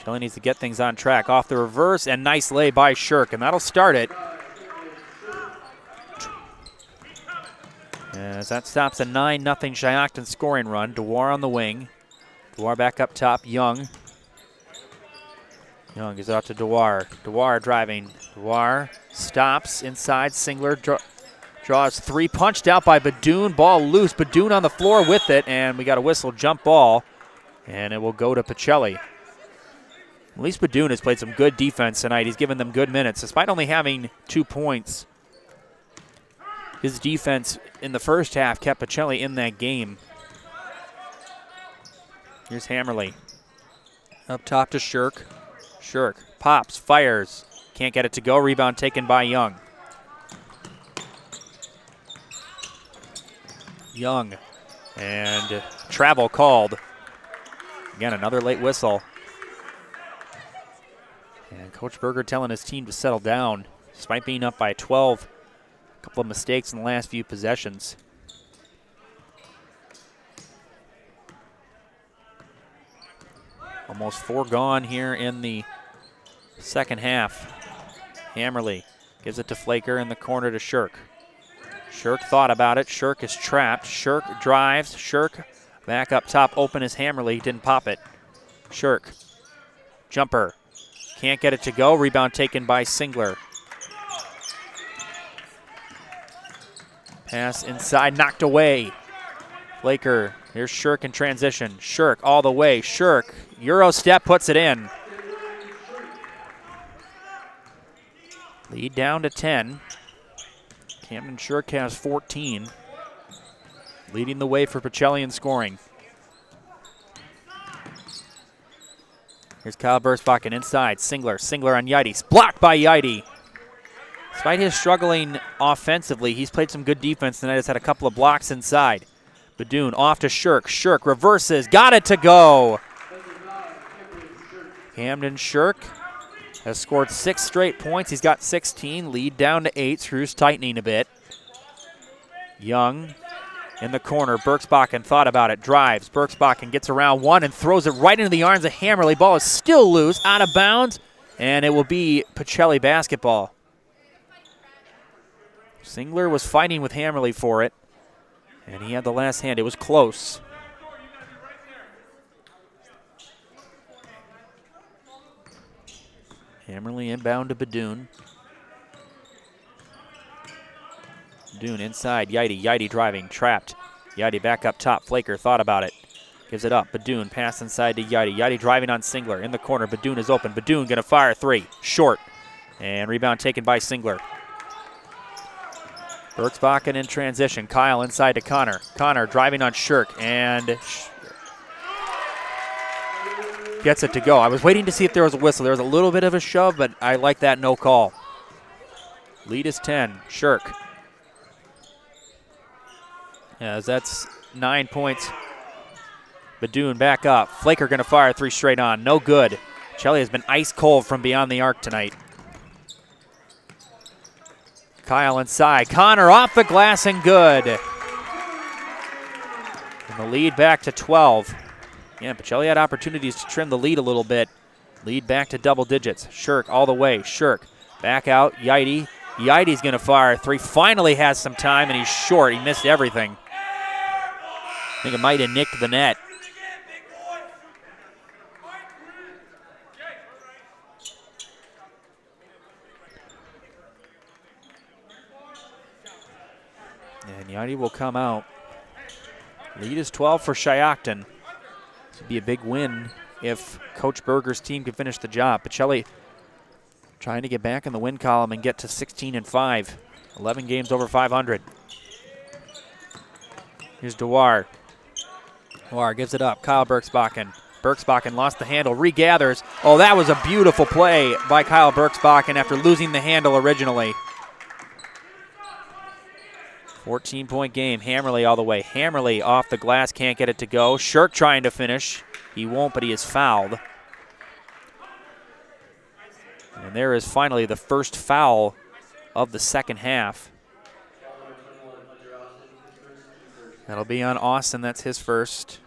Shelley needs to get things on track. Off the reverse, and nice lay by Shirk, and that'll start it. As that stops a 9-0 Shiocton scoring run. DeWar on the wing. DeWar back up top, Young. Young is out to DeWar. DeWar driving. DeWar stops inside. Singler draws 3, punched out by Badoon. Ball loose. Badoon on the floor with it, and we got a whistle, jump ball. And it will go to Pacelli. At least Badoon has played some good defense tonight. He's given them good minutes. Despite only having 2 points, his defense in the first half kept Pacelli in that game. Here's Hammerly. Up top to Shirk. Shirk pops, fires. Can't get it to go. Rebound taken by Young. Young. And travel called. Again, another late whistle. And Coach Berger telling his team to settle down, despite being up by 12. A couple of mistakes in the last few possessions. Almost 4 gone here in the second half. Hammerly gives it to Flaker in the corner to Shirk. Shirk thought about it. Shirk is trapped. Shirk drives. Shirk back up top, open is Hammerly, didn't pop it. Shirk, jumper, can't get it to go. Rebound taken by Singler. Pass inside, knocked away. Flaker, here's Shirk in transition. Shirk all the way. Shirk, Euro step, puts it in. Lead down to 10. Camden Shirk has 14. Leading the way for Pacelli in scoring. Here's Kyle Berksbakken inside. Singler on Yidy. Blocked by Yidy. Despite his struggling offensively, he's played some good defense tonight. Has had a couple of blocks inside. Badoon off to Shirk. Shirk reverses. Got it to go. Camden Shirk has scored 6 straight points. He's got 16. Lead down to 8. Screws tightening a bit. Young in the corner. Berksbakken thought about it. Drives. Berksbakken gets around 1 and throws it right into the arms of Hammerly. Ball is still loose, out of bounds, and it will be Pacelli basketball. Singler was fighting with Hammerly for it, and he had the last hand. It was close. Hammerly inbound to Badoon. Badoon inside, Yidy driving, trapped. Yidy back up top, Flaker thought about it. Gives it up, Badoon, pass inside to Yidy. Yidy driving on Singler, in the corner, Badoon is open. Badoon gonna fire 3, short. And rebound taken by Singler. Berksbakken in transition, Kyle inside to Connor. Connor driving on Shirk, and gets it to go. I was waiting to see if there was a whistle. There was a little bit of a shove, but I like that no call. Lead is 10. Shirk. As that's 9 points. Badoon back up. Flaker going to fire 3 straight on. No good. Pacelli has been ice cold from beyond the arc tonight. Kyle inside. Connor off the glass and good. And the lead back to 12. Yeah, Pacelli had opportunities to trim the lead a little bit. Lead back to double digits. Shirk all the way. Shirk back out. Yidy. Yidy's going to fire 3. Finally has some time, and he's short. He missed everything. I think it might have nicked the net. And Yidy will come out. Lead is 12 for Shiocton. This would be a big win if Coach Berger's team can finish the job. Pacelli trying to get back in the win column and get to 16-5. 11 games over 500. Here's Dewar. Dewar gives it up. Kyle Berksbakken. Berksbakken lost the handle, regathers. Oh, that was a beautiful play by Kyle Berksbakken after losing the handle originally. 14-point game. Hammerly all the way. Hammerly off the glass, can't get it to go. Shirk trying to finish. He won't, but he is fouled. And there is finally the first foul of the second half. That'll be on Austin. That's his first.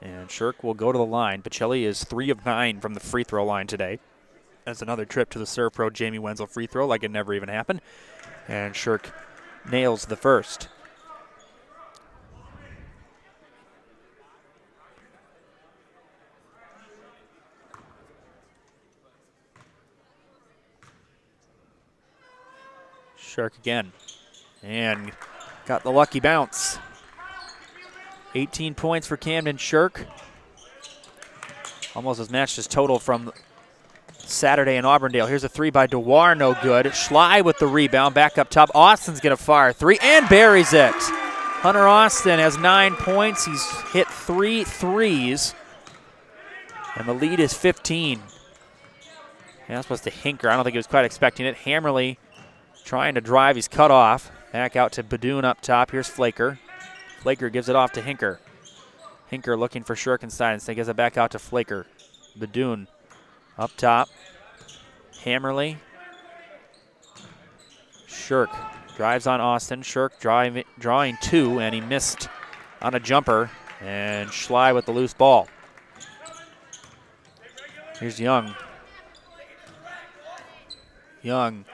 And Shirk will go to the line. Pacelli is 3 of 9 from the free throw line today. That's another trip to the Serve Pro Jamie Wenzel free throw like it never even happened. And Shirk nails the first. Shirk again. And got the lucky bounce. 18 points for Camden Shirk. Almost has matched his total from Saturday in Auburndale. Here's a 3 by Dewar, no good. Schley with the rebound, back up top. Austin's going to fire 3 and buries it. Hunter Austin has 9 points. He's hit 3 threes. And the lead is 15. That's supposed to Hinker. I don't think he was quite expecting it. Hammerly trying to drive. He's cut off. Back out to Badoon up top. Here's Flaker. Flaker gives it off to Hinker. Hinker looking for Shirk inside, and so he gives it back out to Flaker. Badoon up top. Hammerly. Shirk drives on Austin. Shirk drawing 2, and he missed on a jumper. And Schley with the loose ball. Here's Young. Young.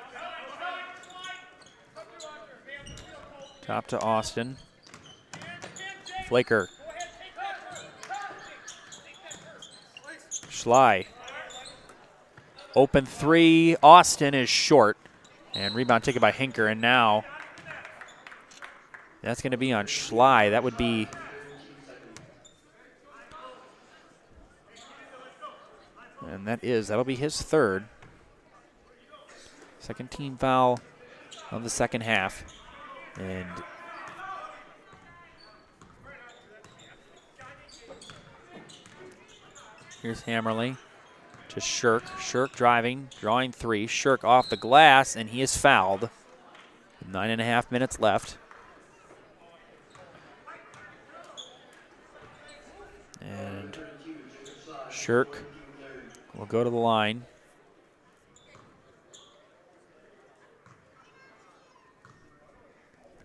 Top to Austin. Flaker. Schley. Open 3. Austin is short. And rebound taken by Hinker. And now that's going to be on Schley. That would be that'll be his third. Second team foul of the second half. And here's Hammerly to Shirk. Shirk driving, drawing 3. Shirk off the glass, and he is fouled. 9.5 minutes left. And Shirk will go to the line.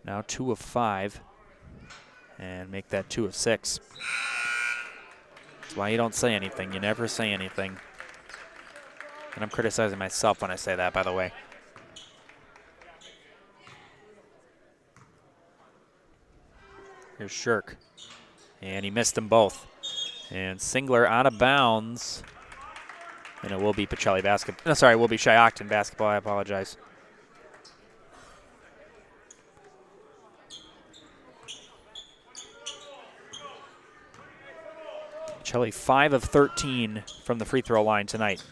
Now 2 of 5, and make that 2 of 6. That's why you don't say anything. You never say anything. And I'm criticizing myself when I say that, by the way. Here's Shirk, and he missed them both. And Singler out of bounds, and it will be Pacelli basketball. No, sorry, it will be Shiocton basketball. I apologize. Pacelli 5 of 13 from the free throw line tonight.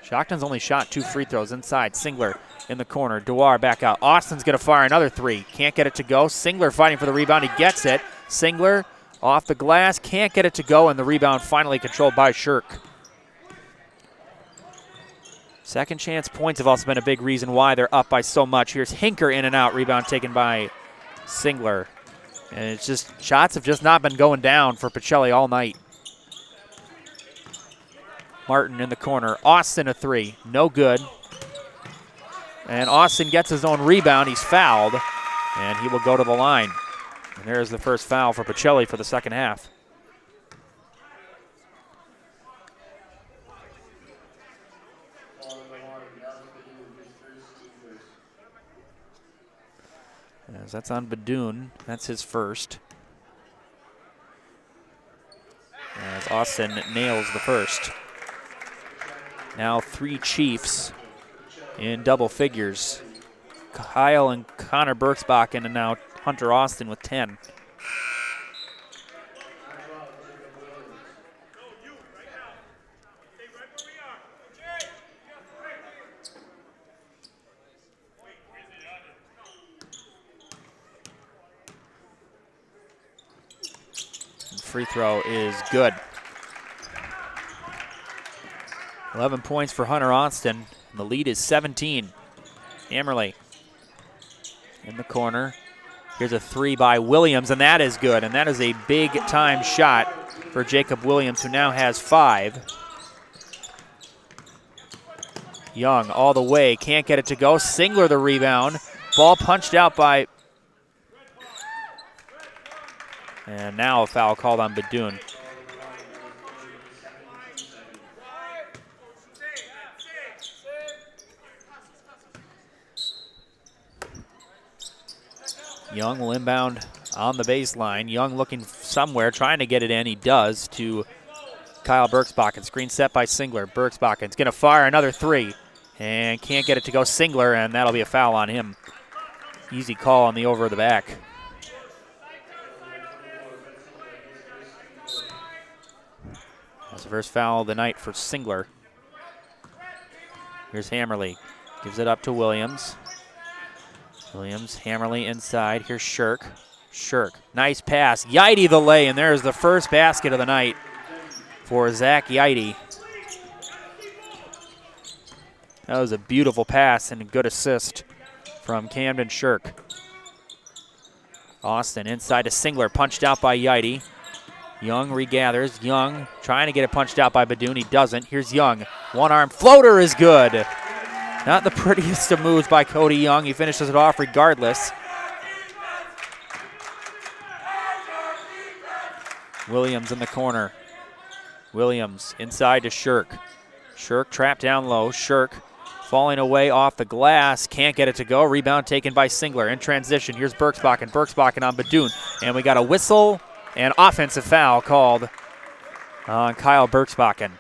Shiocton's only shot 2 free throws inside. Singler in the corner. Dewar back out. Austin's going to fire another 3. Can't get it to go. Singler fighting for the rebound. He gets it. Singler Off the glass, can't get it to go, and the rebound finally controlled by Shirk. Second chance points have also been a big reason why they're up by so much. Here's Hinker in and out, rebound taken by Singler. And it's just, shots have just not been going down for Pacelli all night. Martin in the corner, Austin a three, no good. And Austin gets his own rebound, he's fouled, and he will go to the line. And there's the first foul for Pacelli for the second half. As that's on Badoon, that's his first. As Austin nails the first. Now 3 Chiefs in double figures. Kyle and Connor Berksbakken, and now Hunter Austin with 10. And free throw is good. 11 points for Hunter Austin, and the lead is 17. Hammerly in the corner. Here's a 3 by Williams, and that is good. And that is a big-time shot for Jacob Williams, who now has 5. Young all the way, can't get it to go. Singler the rebound. Ball punched out by... And now a foul called on Badoon. Young will inbound on the baseline. Young looking somewhere, trying to get it in. He does to Kyle Berksbakken. Screen set by Singler. Berksbakken's going to fire another 3 and can't get it to go. Singler, and that'll be a foul on him. Easy call on the over the back. That's the first foul of the night for Singler. Here's Hammerly. Gives it up to Williams. Williams, Hammerly inside. Here's Shirk. Shirk, nice pass. Yidy the lay, and there's the first basket of the night for Zach Yidy. That was a beautiful pass and a good assist from Camden Shirk. Austin inside to Singler, punched out by Yidy. Young regathers. Young trying to get it punched out by Badoon. He doesn't. Here's Young. One arm floater is good. Not the prettiest of moves by Cody Young. He finishes it off regardless. Williams in the corner. Williams inside to Shirk. Shirk trapped down low. Shirk falling away off the glass. Can't get it to go. Rebound taken by Singler. In transition, here's Berksbakken. Berksbakken on Badoon. And we got a whistle and offensive foul called on Kyle Berksbakken.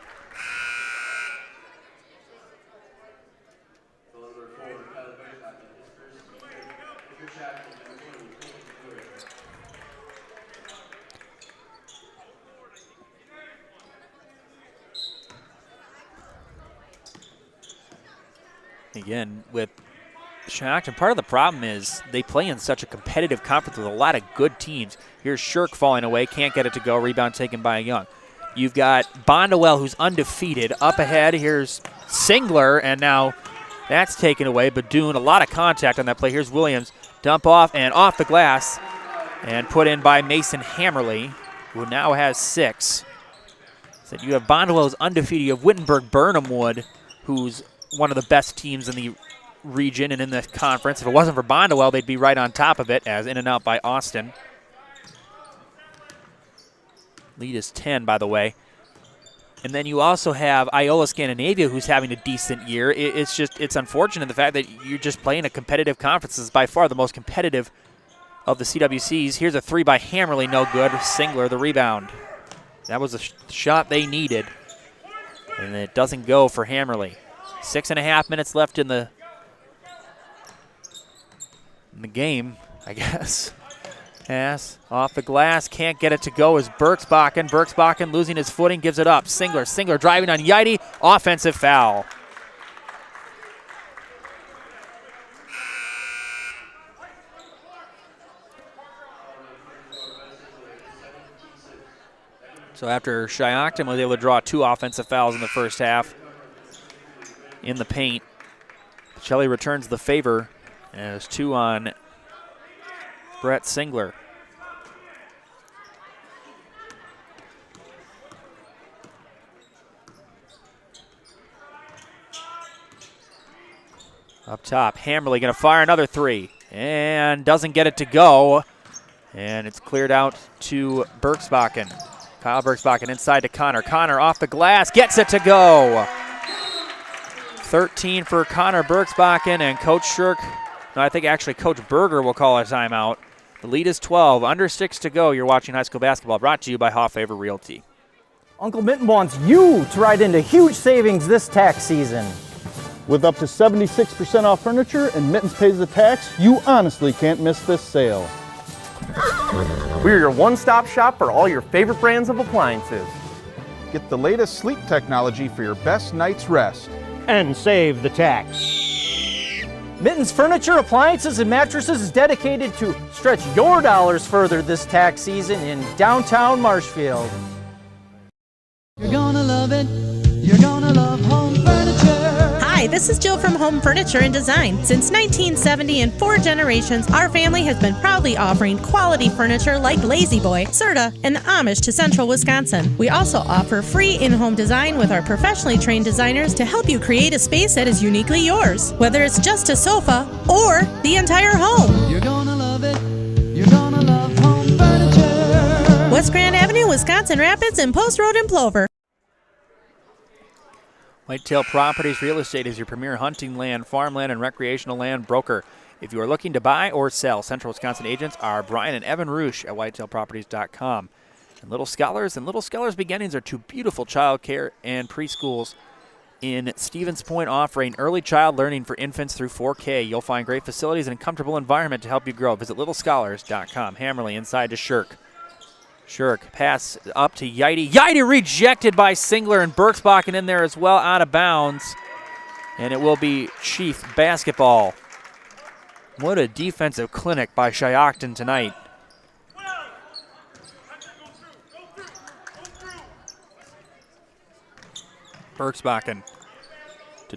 Again, with Shiocton, part of the problem is they play in such a competitive conference with a lot of good teams. Here's Shirk falling away, can't get it to go. Rebound taken by Young. You've got Bondwell, who's undefeated, up ahead. Here's Singler, and now that's taken away. Badoon, a lot of contact on that play. Here's Williams, dump off and off the glass, and put in by Mason Hammerly, who now has 6. So you have Bondwell, who's undefeated. You have Wittenberg-Burnhamwood, who's one of the best teams in the region and in the conference. If it wasn't for Bondwell, they'd be right on top of it, as in and out by Austin. Lead is 10, by the way. And then you also have Iola Scandinavia, who's having a decent year. It's unfortunate the fact that you're just playing a competitive conference. This is by far the most competitive of the CWCs. Here's a 3 by Hammerly, no good. Singler, the rebound. That was a shot they needed, and it doesn't go for Hammerly. 6.5 minutes left in the game, I guess. Pass off the glass, can't get it to go is Berksbakken. Berksbakken losing his footing, gives it up. Singler driving on Yidy, offensive foul. So after Shiocton was able to draw 2 offensive fouls in the first half in the paint, Pacelli returns the favor as 2 on Brett Singler. Up top, Hammerly going to fire another 3 and doesn't get it to go. And it's cleared out to Bergsbakken. Kyle Bergsbakken inside to Connor. Connor off the glass, gets it to go. 13 for Connor Bergsbakken, and Coach Shirk, no, I think actually Coach Berger will call a timeout. The lead is 12, under 6 to go. You're watching high school basketball, brought to you by Hoffavor Realty.
Uncle Mitten wants you to ride into huge savings this tax season.
With up to 76% off furniture and Mittens pays the tax, you honestly can't miss this sale.
We're your one-stop shop for all your favorite brands of appliances.
Get the latest sleep technology for your best night's rest.
And save the tax. Mittens Furniture, Appliances, and Mattresses is dedicated to stretch your dollars further this tax season in downtown Marshfield.
You're gonna love it. You're gonna love home furniture.
Hi, this is Jill from Home Furniture and Design. Since 1970, in 4 generations, our family has been proudly offering quality furniture like Lazy Boy, Serta, and the Amish to Central Wisconsin. We also offer free in-home design with our professionally trained designers to help you create a space that is uniquely yours, whether it's just a sofa or the entire home.
You're gonna love it. You're gonna love home furniture.
West Grand Avenue, Wisconsin Rapids, and Post Road in Plover.
Whitetail Properties Real Estate is your premier hunting land, farmland, and recreational land broker. If you are looking to buy or sell, Central Wisconsin agents are Brian and Evan Roosh at whitetailproperties.com. And Little Scholars Beginnings are 2 beautiful child care and preschools in Stevens Point, offering early child learning for infants through 4K. You'll find great facilities and a comfortable environment to help you grow. Visit littlescholars.com. Hammerly inside to Shirk. Shirk pass up to Yidy. Yidy rejected by Singler, and Bergsbakken in there as well, out of bounds. And it will be Chief basketball. What a defensive clinic by Shiocton tonight. Bergsbakken to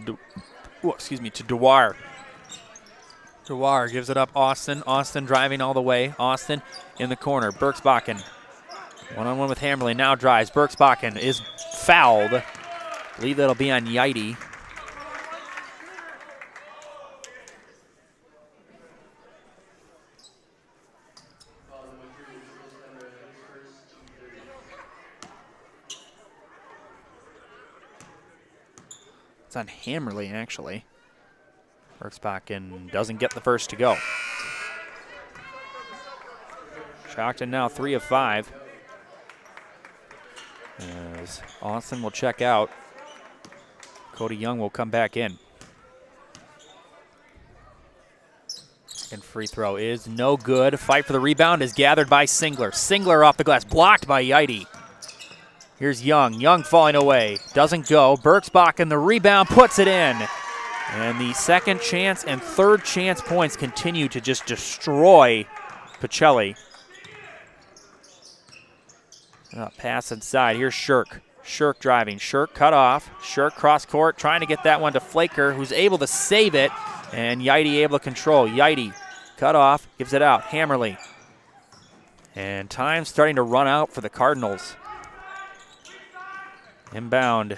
Dewar. Dewar gives it up Austin. Austin driving all the way. Austin in the corner. Bergsbakken one-on-one with Hammerly. Now drives. Bergsbakken is fouled. I believe that'll be on Yidy. It's on Hammerly, actually. Bergsbakken doesn't get the first to go. Shiocton now 3 of 5. As Austin will check out. Cody Young will come back in. Second free throw is no good. Fight for the rebound is gathered by Singler. Singler off the glass, blocked by Yidy. Here's Young. Young falling away. Doesn't go. Bergsbakken the rebound, puts it in. And the second chance and third chance points continue to just destroy Pacelli. Pass inside. Here's Shirk. Shirk driving. Shirk cut off. Shirk cross court, trying to get that one to Flaker, who's able to save it. And Yidy able to control. Yidy cut off, gives it out. Hammerly. And time starting to run out for the Cardinals. Inbound.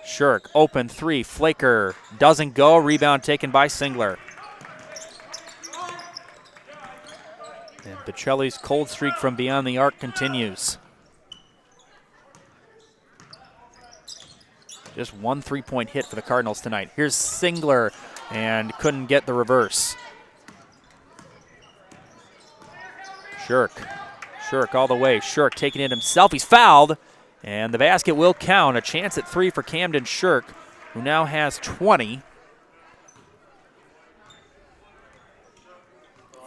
Shirk, open 3. Flaker doesn't go. Rebound taken by Singler. And Pacelli's cold streak from beyond the arc continues. Just 1 3-point hit for the Cardinals tonight. Here's Singler, and couldn't get the reverse. Shirk all the way. Shirk taking it himself. He's fouled, and the basket will count. A chance at 3 for Camden Shirk, who now has 20.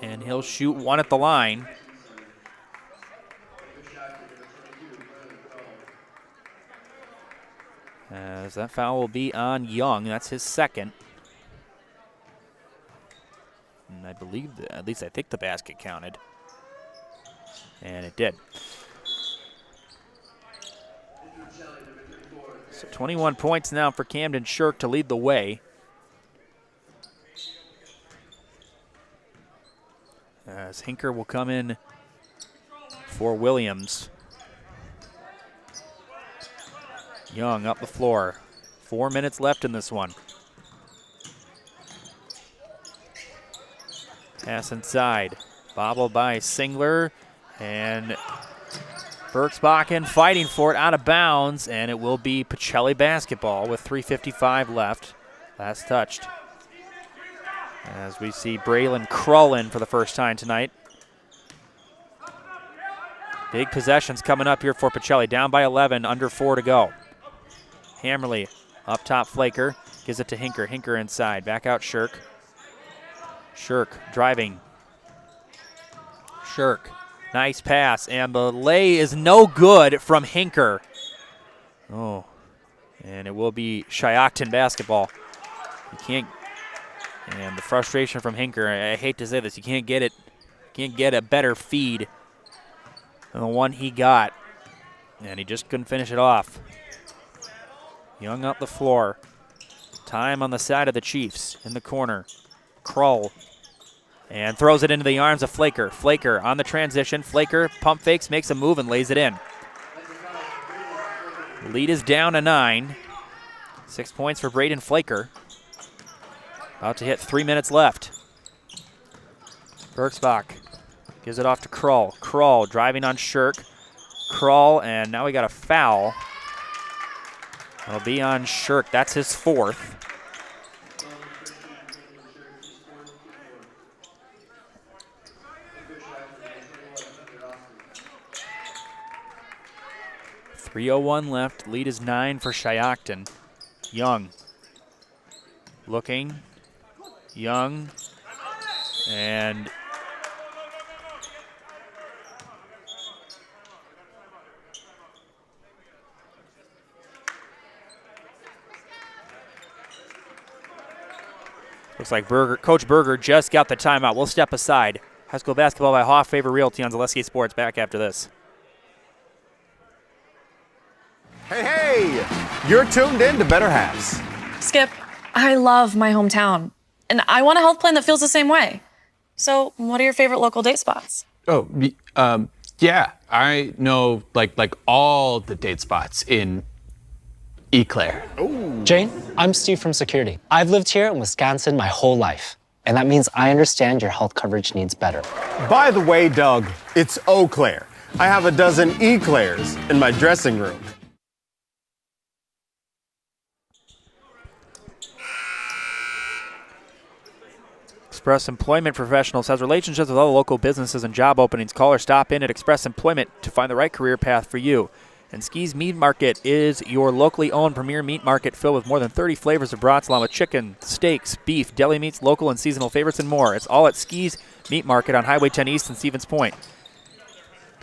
And he'll shoot 1 at the line. As that foul will be on Young. That's his second. And I believe, at least I think the basket counted. And it did. So 21 points now for Camden Shirk to lead the way. As Hinker will come in for Williams. Young up the floor. 4 minutes left in this one. Pass inside. Bobbled by Singler. And Berksbakken fighting for it, out of bounds, and it will be Pacelli basketball with 3:55 left. Last touched. As we see Braylon Krull in for the first time tonight. Big possessions coming up here for Pacelli. Down by 11, under 4 to go. Hammerly up top, Flaker. Gives it to Hinker. Hinker inside. Back out Shirk. Shirk driving. Shirk. Nice pass. And the lay is no good from Hinker. Oh. And it will be Shiocton basketball. You can't. And the frustration from Hinker. I hate to say this. You can't get it. Can't get a better feed than the one he got. And he just couldn't finish it off. Young up the floor. Time on the side of the Chiefs in the corner. Krull. And throws it into the arms of Flaker. Flaker on the transition. Flaker pump fakes, makes a move, and lays it in. Lead is down to 9. 6 points for Braden Flaker. About to hit 3 minutes left. Berksbach gives it off to Krull. Krull driving on Shirk. Krull, and now we got a foul. It'll be on Shirk. That's his 4th. .301 left. Lead is 9 for Shiocton. Young. Looking. Young. And looks like Coach Berger just got the timeout. We'll step aside. High school basketball by Hoff Favor Realty on Zaleski Sports. Back after this.
Hey, you're tuned in to Better Halves.
Skip, I love my hometown, and I want a health plan that feels the same way. So, what are your favorite local date spots?
Oh, yeah, I know like all the date spots in Eau Claire.
Jane, I'm Steve from Security. I've lived here in Wisconsin my whole life, and that means I understand your health coverage needs better.
By the way, Doug, it's Eau Claire. I have a dozen Eclairs in my dressing room.
Express Employment Professionals has relationships with all local businesses and job openings. Call or stop in at Express Employment to find the right career path for you. And Ski's Meat Market is your locally owned premier meat market filled with more than 30 flavors of brats along with chicken, steaks, beef, deli meats, local and seasonal favorites, and more. It's all at Ski's Meat Market on Highway 10 East in Stevens Point.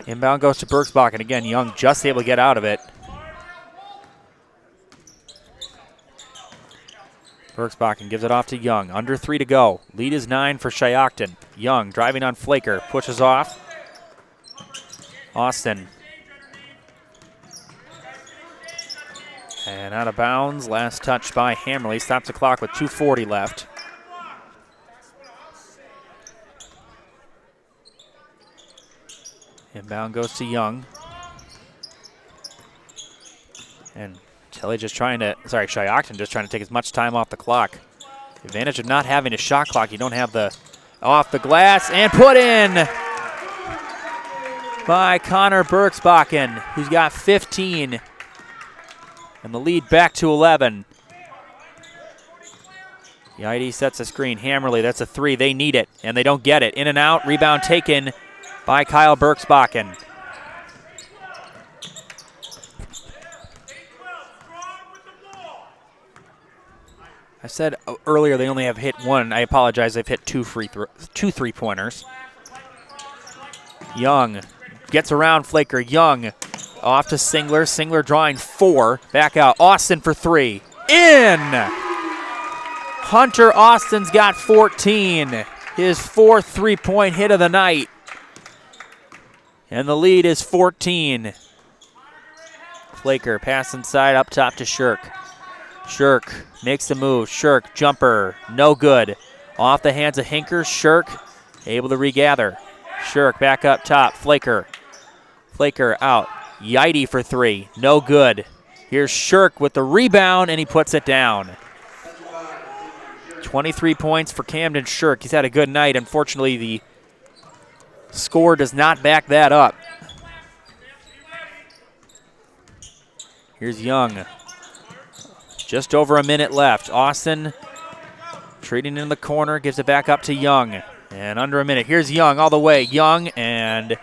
Inbound goes to Berksbach, and again, Young just able to get out of it. Berksbakken gives it off to Young. Under 3 to go. Lead is 9 for Shiocton. Young driving on Flaker. Pushes off. Austin. And out of bounds. Last touch by Hammerly. Stops the clock with 2:40 left. Inbound goes to Young. And Shiocton just trying to take as much time off the clock. The advantage of not having a shot clock, you don't have the off the glass and put in by Connor Berksbakken, who's got 15. And the lead back to 11. The ID sets a screen. Hammerly, that's a 3. They need it, and they don't get it. In and out, rebound taken by Kyle Berksbakken. I said earlier they only have hit 1. I apologize. They've hit 2 3-pointers. Young gets around Flaker. Young off to Singler. Singler drawing 4. Back out. Austin for 3. In! Hunter Austin's got 14. His 4th 3-point hit of the night. And the lead is 14. Flaker, pass inside, up top to Shirk. Shirk makes the move. Shirk, jumper, no good. Off the hands of Hinker. Shirk able to regather. Shirk back up top. Flaker. Flaker out. Yidy for three, no good. Here's Shirk with the rebound, and he puts it down. 23 points for Camden Shirk. He's had a good night. Unfortunately, the score does not back that up. Here's Young. Just over a minute left. Austin trading in the corner, gives it back up to Young. And under a minute. Here's Young all the way. Young and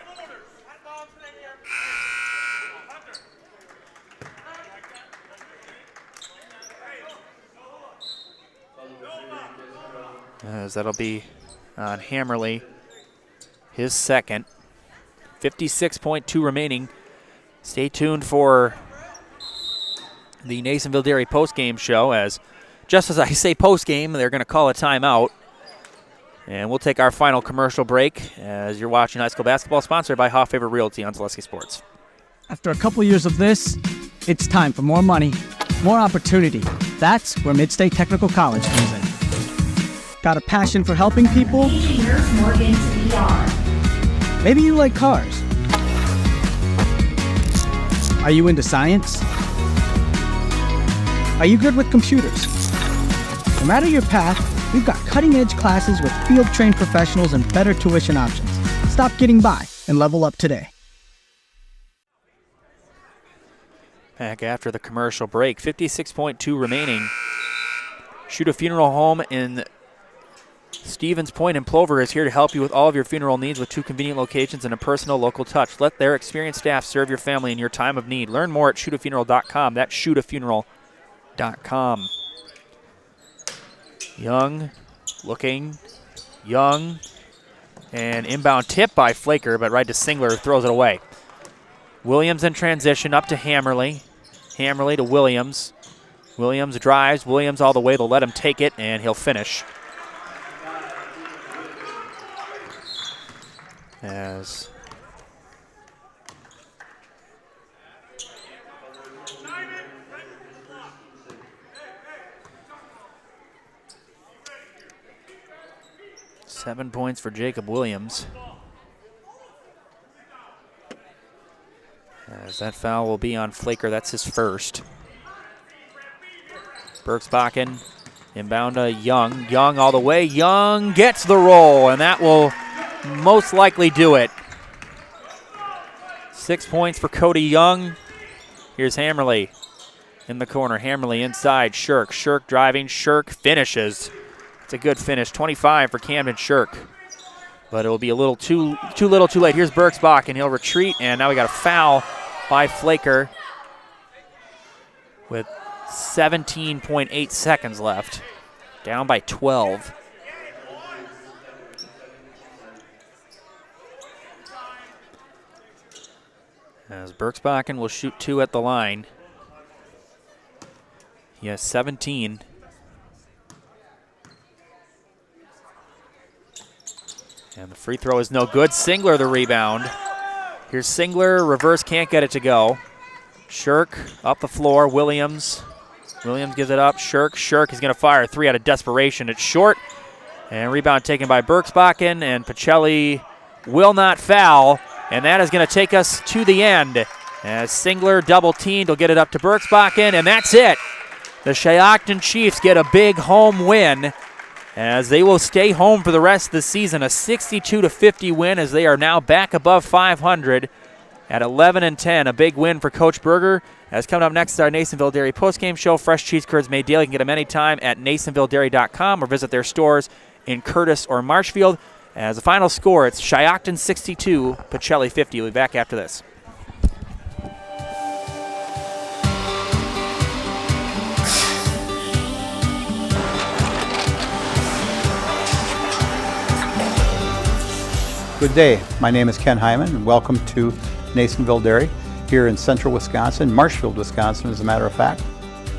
as that'll be on Hammerly, his second. 56.2 remaining. Stay tuned for the Nasonville Dairy postgame show, as just as I say postgame, they're going to call a timeout. And we'll take our final commercial break as you're watching high school basketball, sponsored by Hoff Favorite Realty on Zaleski Sports.
After a couple years of this, it's time for more money, more opportunity. That's where Midstate Technical College comes in. Got a passion for helping people? Maybe you like cars. Are you into science? Are you good with computers? No matter your path, we've got cutting-edge classes with field-trained professionals and better tuition options. Stop getting by and level up today.
Back after the commercial break, 56.2 remaining. Shoot a Funeral Home in Stevens Point and Plover is here to help you with all of your funeral needs with 2 convenient locations and a personal local touch. Let their experienced staff serve your family in your time of need. Learn more at shootafuneral.com. That's shootafuneral.com. Young looking. Young. And inbound tip by Flaker, but right to Singler, throws it away. Williams in transition up to Hammerly. Hammerly to Williams. Williams drives. Williams all the way. They'll let him take it, and he'll finish. As Seven points for Jacob Williams. As that foul will be on Flaker, that's his first. Bergsbakken inbound to Young. Young all the way. Young gets the roll, and that will most likely do it. 6 points for Cody Young. Here's Hammerly in the corner. Hammerly inside. Shirk. Shirk driving. Shirk finishes. It's a good finish. 25 for Camden Shirk. But it will be a little too little too late. Here's Bergsbach, and he'll retreat. And now we got a foul by Flaker with 17.8 seconds left. Down by 12. As Bergsbakken will shoot 2 at the line. He has 17. And the free throw is no good. Singler the rebound. Here's Singler, reverse, can't get it to go. Shirk up the floor, Williams. Williams gives it up, Shirk. Shirk is going to fire a 3 out of desperation. It's short, and rebound taken by Bergsbakken, and Pacelli will not foul. And that is going to take us to the end. As Singler double-teamed, he'll get it up to Bergsbakken, and that's it. The Shiocton Chiefs get a big home win, as they will stay home for the rest of the season. A 62-50 win, as they are now back above 500 at 11-10. A big win for Coach Berger. As coming up next is our Nasonville Dairy postgame show. Fresh cheese curds made daily. You can get them anytime at nasonvilledairy.com or visit their stores in Curtis or Marshfield. As a final score, it's Shiocton 62, Pacelli 50. We'll be back after this.
Good day. My name is Ken Hyman, and welcome to Nasonville Dairy here in central Wisconsin, Marshfield, Wisconsin, as a matter of fact.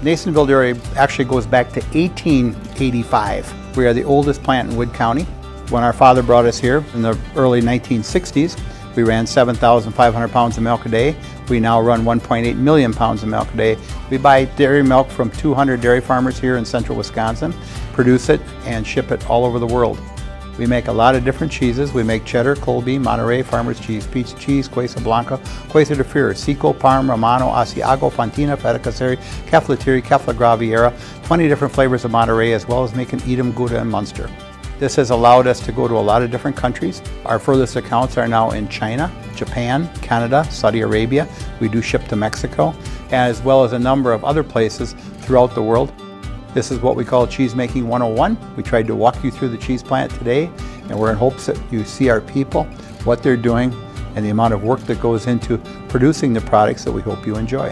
Nasonville Dairy actually goes back to 1885. We are the oldest plant in Wood County. When our father brought us here in the early 1960s, We ran 7,500 pounds of milk a day. We now run 1.8 million pounds of milk a day. We buy dairy milk from 200 dairy farmers here in central Wisconsin, produce it, and ship it all over the world. We make a lot of different cheeses. We make cheddar, Colby, Monterey, Farmer's Cheese, Peach Cheese, Quesa Blanca, Quesa de Freer, Seco, Parm, Romano, Asiago, Fontina, Feta Caseri, Cafetieri, Cafla Graviera, 20 different flavors of Monterey, as well as making Edam, Gouda, and Munster. This has allowed us to go to a lot of different countries. Our furthest accounts are now in China, Japan, Canada, Saudi Arabia. We do ship to Mexico, as well as a number of other places throughout the world. This is what we call Cheese Making 101. We tried to walk you through the cheese plant today, and we're in hopes that you see our people, what they're doing, and the amount of work that goes into producing the products that we hope you enjoy.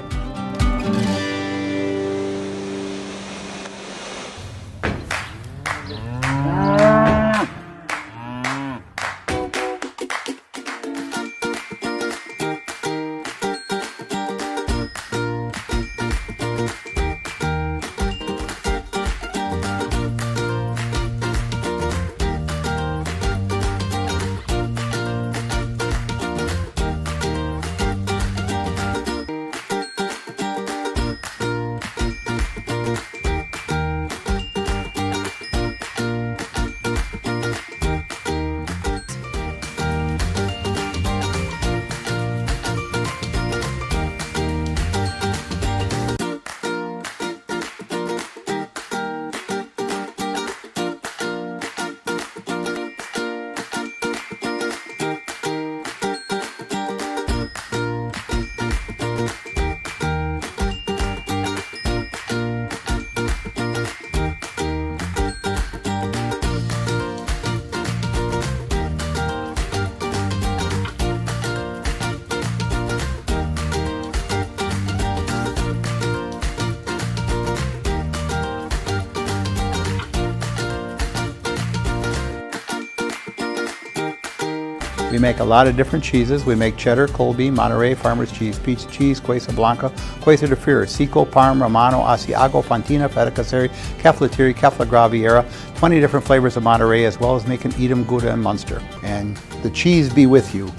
We make a lot of different cheeses. We make cheddar, Colby, Monterey, Farmer's Cheese, Peach Cheese, Quesa Blanca, Quesa de Freer, Seco, Parm, Romano, Asiago, Fontina, Feta Caseri, Cafetieri, Cafla Graviera, 20 different flavors of Monterey, as well as making Edam, Gouda, and Munster. And the cheese be with you.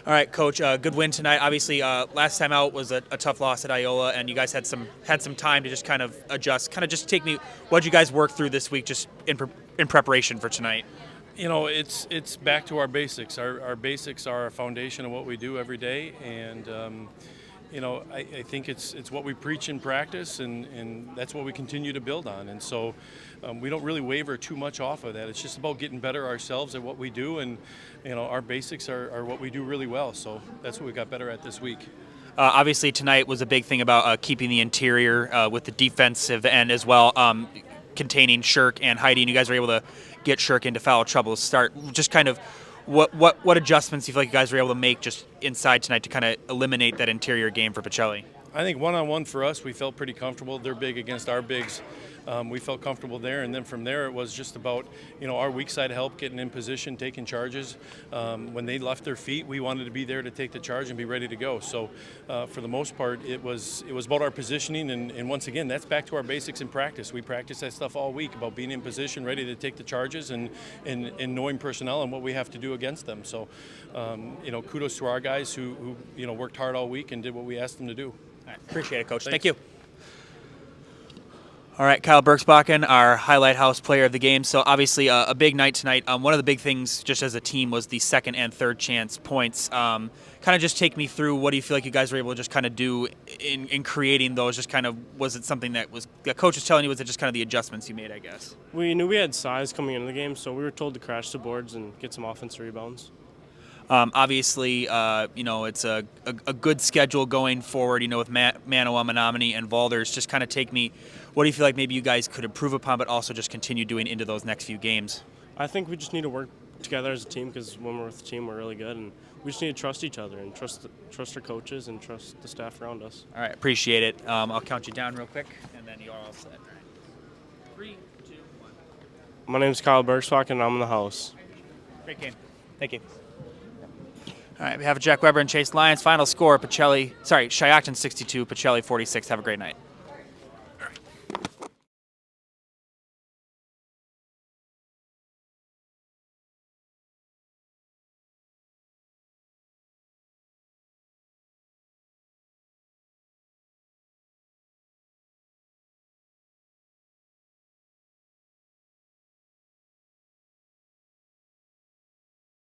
All right, Coach. Good win tonight. Obviously, last time out was a tough loss at Iola, and you guys had some time to just kind of adjust. Kind of just take me. What did you guys work through this week, just in preparation for tonight?
You know, it's back to our basics. Our basics are our foundation of what we do every day, and you know, I think it's what we preach in practice, and that's what we continue to build on. And so we don't really waver too much off of that. It's just about getting better ourselves at what we do, and you know, our basics are what we do really well. So that's what we got better at this week.
Obviously, tonight was a big thing about keeping the interior with the defensive end as well, containing Shirk and Heidi, and you guys were able to get Shirk into foul trouble to start. Just kind of what adjustments do you feel like you guys were able to make just inside tonight to kind of eliminate that interior game for Pacelli?
I think one-on-one for us, we felt pretty comfortable. They're big against our bigs. We felt comfortable there, and then from there it was just about, you know, our weak side help, getting in position, taking charges. When they left their feet, we wanted to be there to take the charge and be ready to go. So for the most part, it was about our positioning, and once again, that's back to our basics in practice. We practice that stuff all week about being in position, ready to take the charges, and knowing personnel and what we have to do against them. So, you know, kudos to our guys who you know, worked hard all week and did what we asked them to do.
All right, appreciate it, Coach.
Thanks.
Thank you. All right, Kyle Bergsbakken, our highlight house player of the game. So obviously a big night tonight. One of the big things just as a team was the second and third chance points. Kind of just take me through, what do you feel like you guys were able to just kind of do in creating those? Just kind of, was it something that coach was telling you, was it just kind of the adjustments you made, I guess?
We knew we had size coming into the game, so we were told to crash the boards and get some offensive rebounds.
Obviously, you know, it's a good schedule going forward, you know, with Manawa, Menominee, and Valders. Just kind of take me, what do you feel like maybe you guys could improve upon, but also just continue doing into those next few games?
I think we just need to work together as a team, because when we're with the team, we're really good, and we just need to trust each other and trust our coaches and trust the staff around us.
All right, appreciate it. I'll count you down real quick, and then you're all set. All right. 3, 2, 1.
My name's Kyle Bergsbakken, and I'm in the house.
Great game. Thank you. All right, we have Jack Weber and Chase Lyons. Final score, Shiocton 62, Pacelli 46. Have a great night.